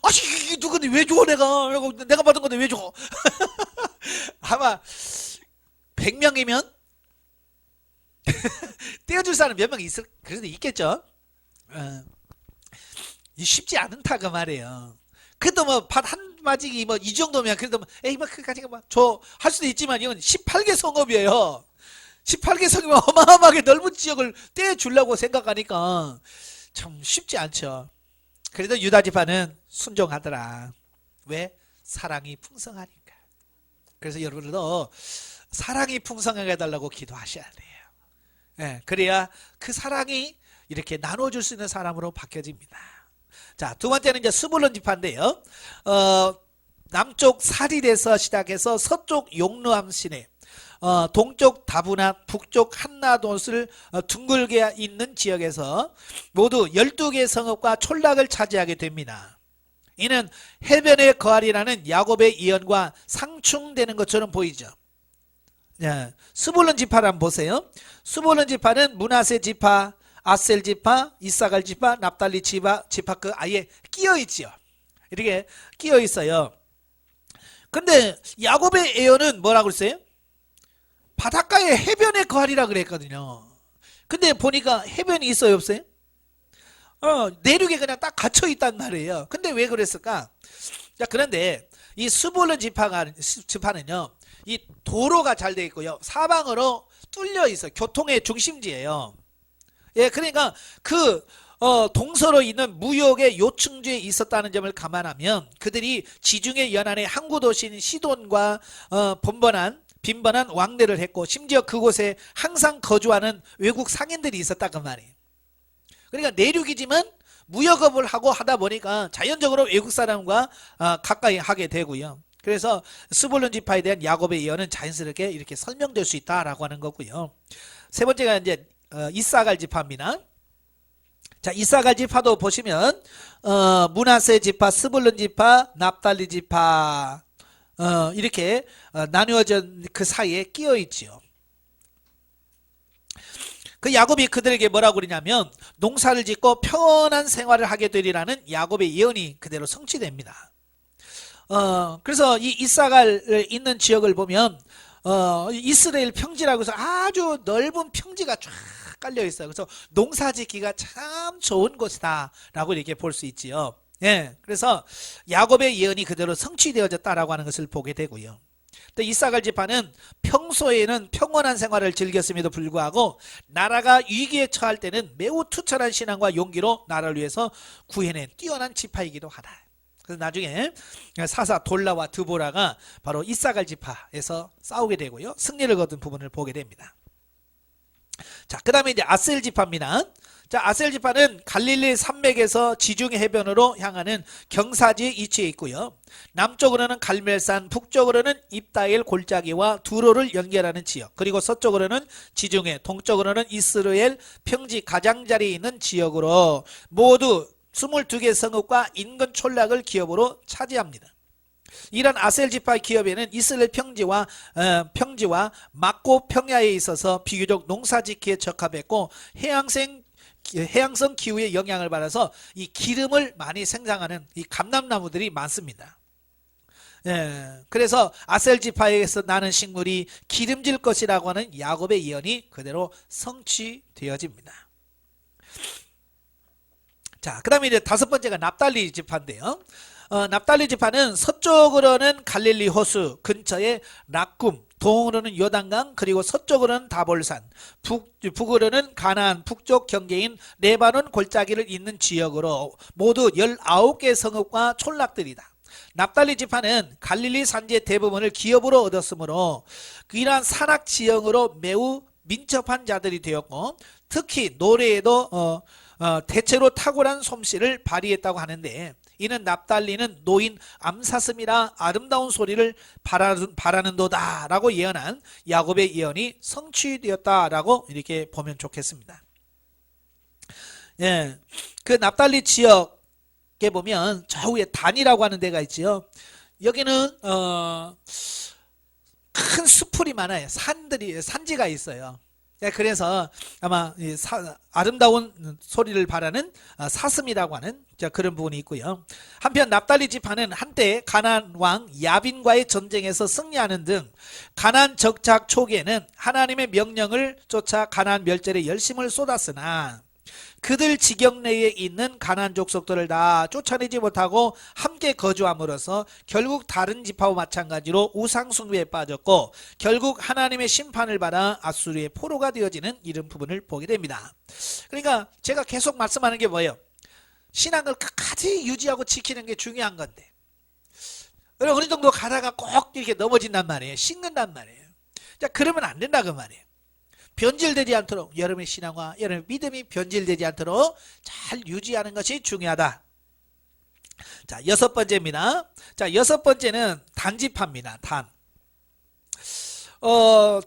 아씨, 누군데 왜 줘, 내가 받은 건데 왜 줘? 아마 100명이면 떼어줄 사람 몇 명 그래도 있겠죠. 쉽지 않다 그 말이에요. 그래도 뭐 밭 한 마지기 뭐 이 정도면 그래도 뭐 에이 뭐 그까지 뭐 줘 할 수도 있지만 이건 18개 성읍이에요. 18개 성읍이면 어마어마하게 넓은 지역을 떼주려고 생각하니까 참 쉽지 않죠. 그래도 유다 지파는 순종하더라. 왜? 사랑이 풍성하니까. 그래서 여러분들도 사랑이 풍성하게 해달라고 기도하셔야 돼요. 예, 그래야 그 사랑이 이렇게 나눠줄 수 있는 사람으로 바뀌어집니다. 자, 두 번째는 이제 스불론 지파인데요. 남쪽 사릴에서 시작해서 서쪽 용르함 시내, 동쪽 다브낫, 북쪽 한나돗을 둥글게 있는 지역에서 모두 12개 성읍과 촌락을 차지하게 됩니다. 이는 해변에 거하리라는 야곱의 예언과 상충되는 것처럼 보이죠. 예, 스불론 지파를 한번 보세요. 스불론 지파는 므낫세 지파, 아셀 지파, 이사갈 지파, 납달리 지파 그 아예 끼어 있죠. 이렇게 끼어 있어요. 근데 야곱의 예언은 뭐라고 그랬어요? 바닷가에 해변에 거하리라 그랬거든요. 근데 보니까 해변이 있어요, 없어요? 내륙에 그냥 딱 갇혀 있단 말이에요. 근데 왜 그랬을까? 자, 그런데 이 스불론 지파는요, 이 도로가 잘 돼 있고요, 사방으로 뚫려 있어요. 교통의 중심지예요. 예, 그러니까 그 동서로 있는 무역의 요충지에 있었다는 점을 감안하면 그들이 지중해 연안의 항구 도시인 시돈과 빈번한 왕래를 했고, 심지어 그곳에 항상 거주하는 외국 상인들이 있었다 그 말이에요. 그러니까 내륙이지만 무역업을 하고 하다 보니까 자연적으로 외국 사람과 가까이 하게 되고요. 그래서 스불론 지파에 대한 야곱의 예언은 자연스럽게 이렇게 설명될 수 있다라고 하는 거고요. 세 번째가 이제 이사갈 지파입니다. 자, 이사갈 지파도 보시면 므낫세 지파, 스불론 지파, 납달리 지파 이렇게 나누어진 그 사이에 끼어 있지요. 그 야곱이 그들에게 뭐라고 그러냐면 농사를 짓고 편한 생활을 하게 되리라는 야곱의 예언이 그대로 성취됩니다. 그래서 이 이사갈 있는 지역을 보면 이스라엘 평지라고 해서 아주 넓은 평지가 쫙 깔려 있어요. 그래서 농사 짓기가 참 좋은 곳이다 라고 이렇게 볼 수 있지요. 예, 그래서 야곱의 예언이 그대로 성취되어졌다라고 하는 것을 보게 되고요. 또 이사갈 지파는 평소에는 평온한 생활을 즐겼음에도 불구하고 나라가 위기에 처할 때는 매우 투철한 신앙과 용기로 나라를 위해서 구해낸 뛰어난 지파이기도 하다. 그래서 나중에 사사 돌라와 드보라가 바로 이사갈 지파에서 싸우게 되고요, 승리를 거둔 부분을 보게 됩니다. 자, 그 다음에 이제 아셀 지파입니다. 자, 아셀 지파는 갈릴리 산맥에서 지중해 해변으로 향하는 경사지에 위치해 있고요. 남쪽으로는 갈멜산, 북쪽으로는 입다엘 골짜기와 두로를 연결하는 지역, 그리고 서쪽으로는 지중해, 동쪽으로는 이스라엘 평지 가장자리에 있는 지역으로 모두 22개 성읍과 인근 촌락을 기업으로 차지합니다. 이런 아셀 지파 기업에는 이스라엘 평지와 막고 평야에 있어서 비교적 농사짓기에 적합했고 해양성 기후의 영향을 받아서 이 기름을 많이 생산하는 이 감람나무들이 많습니다. 예, 그래서 아셀 지파에서 나는 식물이 기름질 것이라고 하는 야곱의 예언이 그대로 성취되어집니다. 자, 그 다음에 이제 다섯 번째가 납달리 지파인데요. 납달리 지파는 서쪽으로는 갈릴리 호수 근처에 락굼, 동으로는 요단강, 그리고 서쪽으로는 다볼산, 북으로는 가나안 북쪽 경계인 레바논 골짜기를 잇는 지역으로 모두 19개 성읍과 촌락들이다. 납달리 지파는 갈릴리 산지의 대부분을 기업으로 얻었으므로 이러한 산악 지형으로 매우 민첩한 자들이 되었고, 특히 노래에도 대체로 탁월한 솜씨를 발휘했다고 하는데, 이는 납달리는 노인 암사슴이라 아름다운 소리를 바라는도다 라고 예언한 야곱의 예언이 성취되었다라고 이렇게 보면 좋겠습니다. 예, 그 납달리 지역에 보면 저 위에 단이라고 하는 데가 있지요. 여기는 큰 수풀이 많아요. 산지가 있어요. 그래서 아마 아름다운 소리를 바라는 사슴이라고 하는 그런 부분이 있고요. 한편 납달리 지파는 한때 가나안 왕 야빈과의 전쟁에서 승리하는 등 가나안 정착 초기에는 하나님의 명령을 쫓아 가나안 멸절에 열심을 쏟았으나 그들 지경 내에 있는 가나안 족속들을 다 쫓아내지 못하고 함께 거주함으로써 결국 다른 지파와 마찬가지로 우상 숭배에 빠졌고 결국 하나님의 심판을 받아 아수르의 포로가 되어지는 이런 부분을 보게 됩니다. 그러니까 제가 계속 말씀하는 게 뭐예요? 신앙을 끝까지 유지하고 지키는 게 중요한 건데 어느 정도 가다가 꼭 이렇게 넘어진단 말이에요. 식는단 말이에요. 자, 그러면 안 된다 그 말이에요. 변질되지 않도록 여러분의 신앙과 여러분의 믿음이 변질되지 않도록 잘 유지하는 것이 중요하다. 자, 여섯 번째입니다. 자, 여섯 번째는 단지파입니다.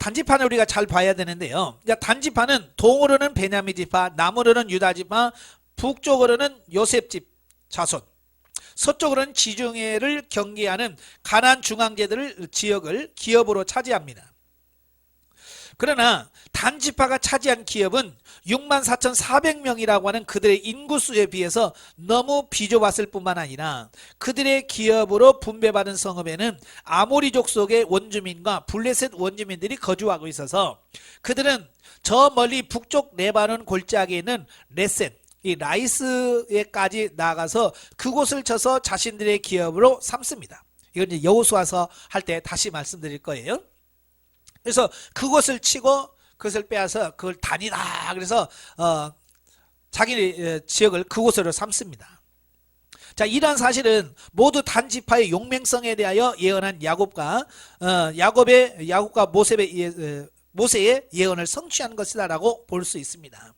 단지파는 우리가 잘 봐야 되는데요. 단지파는 동으로는 베냐민 지파, 남으로는 유다 지파, 북쪽으로는 요셉 집 자손, 서쪽으로는 지중해를 경계하는 가나안 중앙제들 지역을 기업으로 차지합니다. 그러나 단지파가 차지한 기업은 64,400명이라고 하는 그들의 인구수에 비해서 너무 비좁았을 뿐만 아니라 그들의 기업으로 분배받은 성읍에는 아모리족 속의 원주민과 블레셋 원주민들이 거주하고 있어서 그들은 저 멀리 북쪽 레바논 골짜기에 있는 레센, 이 라이스에까지 나가서 그곳을 쳐서 자신들의 기업으로 삼습니다. 이건 이제 여호수아서 할 때 다시 말씀드릴 거예요. 그래서 그곳을 치고 그것을 빼앗아 그걸 단이다. 그래서 자기 지역을 그곳으로 삼습니다. 자, 이러한 사실은 모두 단지파의 용맹성에 대하여 예언한 야곱과 모세의 예언을 성취한 것이다라고 볼 수 있습니다.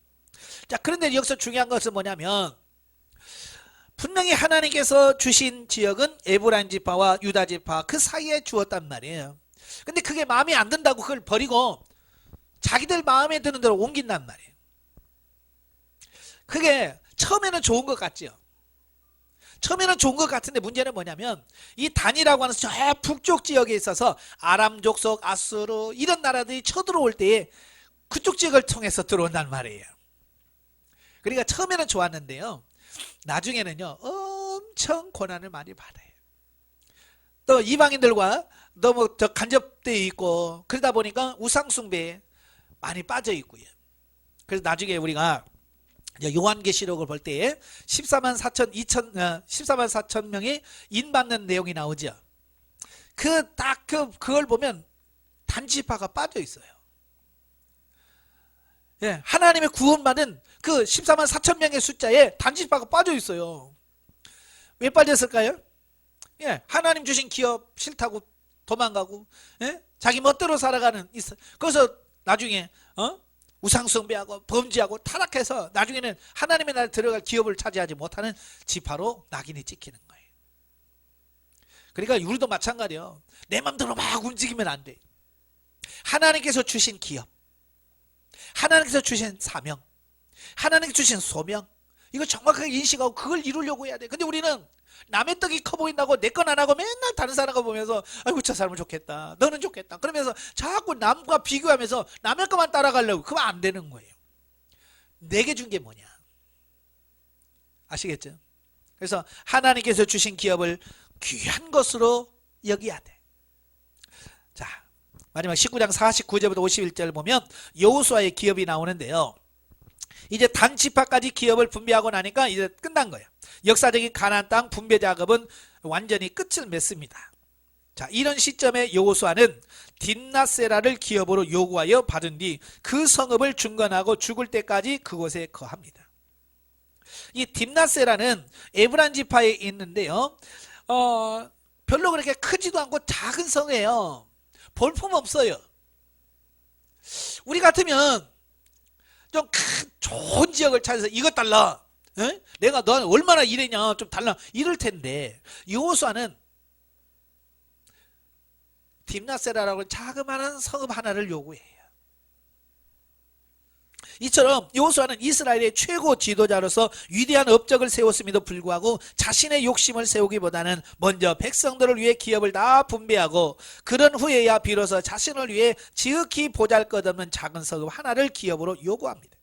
자, 그런데 여기서 중요한 것은 뭐냐면 분명히 하나님께서 주신 지역은 에브라임 지파와 유다 지파 그 사이에 주었단 말이에요. 근데 그게 마음에 안 든다고 그걸 버리고 자기들 마음에 드는 대로 옮긴단 말이에요. 그게 처음에는 좋은 것 같죠. 처음에는 좋은 것 같은데 문제는 뭐냐면 이 단이라고 하는 저 북쪽 지역에 있어서 아람 족속, 아수르 이런 나라들이 쳐들어올 때에 그쪽 지역을 통해서 들어온단 말이에요. 그러니까 처음에는 좋았는데요. 나중에는요. 엄청 고난을 많이 받아요. 또 이방인들과 너무 간접되어 있고 그러다 보니까 우상숭배에 많이 빠져 있고요. 그래서 나중에 우리가 요한계시록을 볼 때에 14만 4천 명이 인받는 내용이 나오죠. 그걸 보면 단지파가 빠져 있어요. 예, 하나님의 구원받은 그 14만 4천 명의 숫자에 단지파가 빠져 있어요. 왜 빠졌을까요? 예, 하나님 주신 기업 싫다고 도망가고, 예? 자기 멋대로 살아가는 그래서 나중에 우상숭배하고 범죄하고 타락해서 나중에는 하나님의 나라에 들어갈 기업을 차지하지 못하는 지파로 낙인이 찍히는 거예요. 그러니까 우리도 마찬가지예요. 내 맘대로 막 움직이면 안 돼. 하나님께서 주신 기업, 하나님께서 주신 사명, 하나님께서 주신 소명, 이거 정확하게 인식하고 그걸 이루려고 해야 돼. 근데 우리는 남의 떡이 커 보인다고 내 건 안 하고 맨날 다른 사람 거 보면서 아이고 저 사람은 좋겠다, 너는 좋겠다 그러면서 자꾸 남과 비교하면서 남의 것만 따라가려고. 그러면 안 되는 거예요. 내게 준 게 뭐냐 아시겠죠? 그래서 하나님께서 주신 기업을 귀한 것으로 여겨야 돼. 자, 마지막 19장 49절부터 51절 보면 여호수아의 기업이 나오는데요. 이제 단지파까지 기업을 분배하고 나니까 이제 끝난 거예요. 역사적인 가나안 땅 분배 작업은 완전히 끝을 맺습니다. 자, 이런 시점에 여호수아는 딥나세라를 기업으로 요구하여 받은 뒤 그 성읍을 중건하고 죽을 때까지 그곳에 거합니다. 이 딥나세라는 에브라임 지파에 있는데요. 별로 그렇게 크지도 않고 작은 성이에요. 볼품 없어요. 우리 같으면 좀 좋은 지역을 찾아서 이것 달라, 에? 내가 너 얼마나 일했냐 좀 달라 이럴 텐데 여호수아는 딥나세라라고 자그마한 성읍 하나를 요구해요. 이처럼 여호수아는 이스라엘의 최고 지도자로서 위대한 업적을 세웠음에도 불구하고 자신의 욕심을 세우기보다는 먼저 백성들을 위해 기업을 다 분배하고 그런 후에야 비로소 자신을 위해 지극히 보잘것없는 작은 성읍 하나를 기업으로 요구합니다.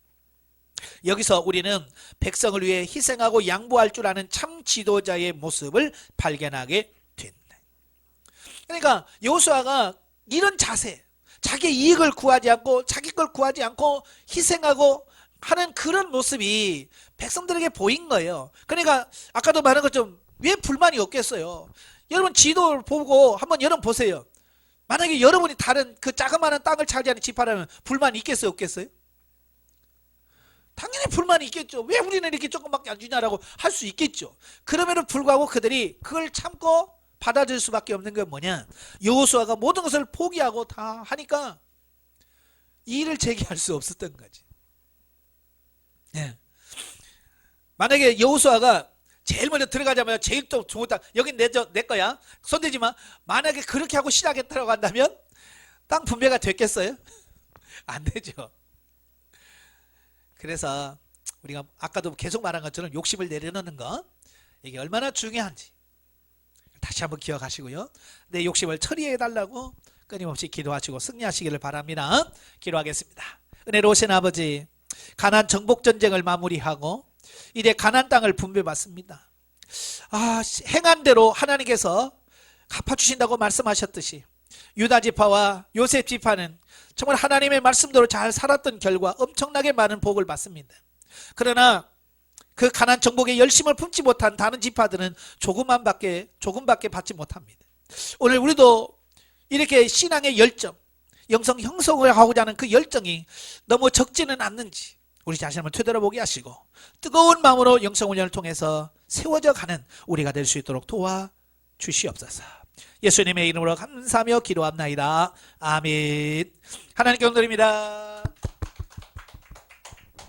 여기서 우리는 백성을 위해 희생하고 양보할 줄 아는 참 지도자의 모습을 발견하게 된다. 그러니까 여호수아가 이런 자세, 자기 이익을 구하지 않고 자기 걸 구하지 않고 희생하고 하는 그런 모습이 백성들에게 보인 거예요. 그러니까 아까도 말한 것처럼 왜 불만이 없겠어요. 여러분 지도를 보고 한번 여러분 보세요. 만약에 여러분이 다른 그 자그마한 땅을 차지하는 지파라면 불만이 있겠어요 없겠어요? 당연히 불만이 있겠죠. 왜 우리는 이렇게 조금밖에 안 주냐라고 할 수 있겠죠. 그럼에도 불구하고 그들이 그걸 참고 받아들일 수밖에 없는 건 뭐냐, 여호수아가 모든 것을 포기하고 다 하니까 이의를 제기할 수 없었던 거지. 예. 만약에 여호수아가 제일 먼저 들어가자마자 제일 또 좋은 땅, 여긴 내 거야, 손대지 마, 만약에 그렇게 하고 시작했다고 한다면 땅 분배가 됐겠어요? 안 되죠. 그래서 우리가 아까도 계속 말한 것처럼 욕심을 내려놓는 거, 이게 얼마나 중요한지 다시 한번 기억하시고요. 내 욕심을 처리해달라고 끊임없이 기도하시고 승리하시기를 바랍니다. 기도하겠습니다. 은혜로우신 아버지, 가나안 정복전쟁을 마무리하고 이제 가나안 땅을 분배받습니다. 행한 대로 하나님께서 갚아주신다고 말씀하셨듯이 유다 지파와 요셉 지파는 정말 하나님의 말씀대로 잘 살았던 결과 엄청나게 많은 복을 받습니다. 그러나 그 가난 정복의 열심을 품지 못한 다른 지파들은 조금밖에 받지 못합니다. 오늘 우리도 이렇게 신앙의 열정, 영성 형성을 하고자 하는 그 열정이 너무 적지는 않는지 우리 자신을 한번 되돌아보게 하시고 뜨거운 마음으로 영성훈련을 통해서 세워져 가는 우리가 될 수 있도록 도와주시옵소서. 예수님의 이름으로 감사하며 기도합나이다. 아멘. 하나님께 감사드립니다.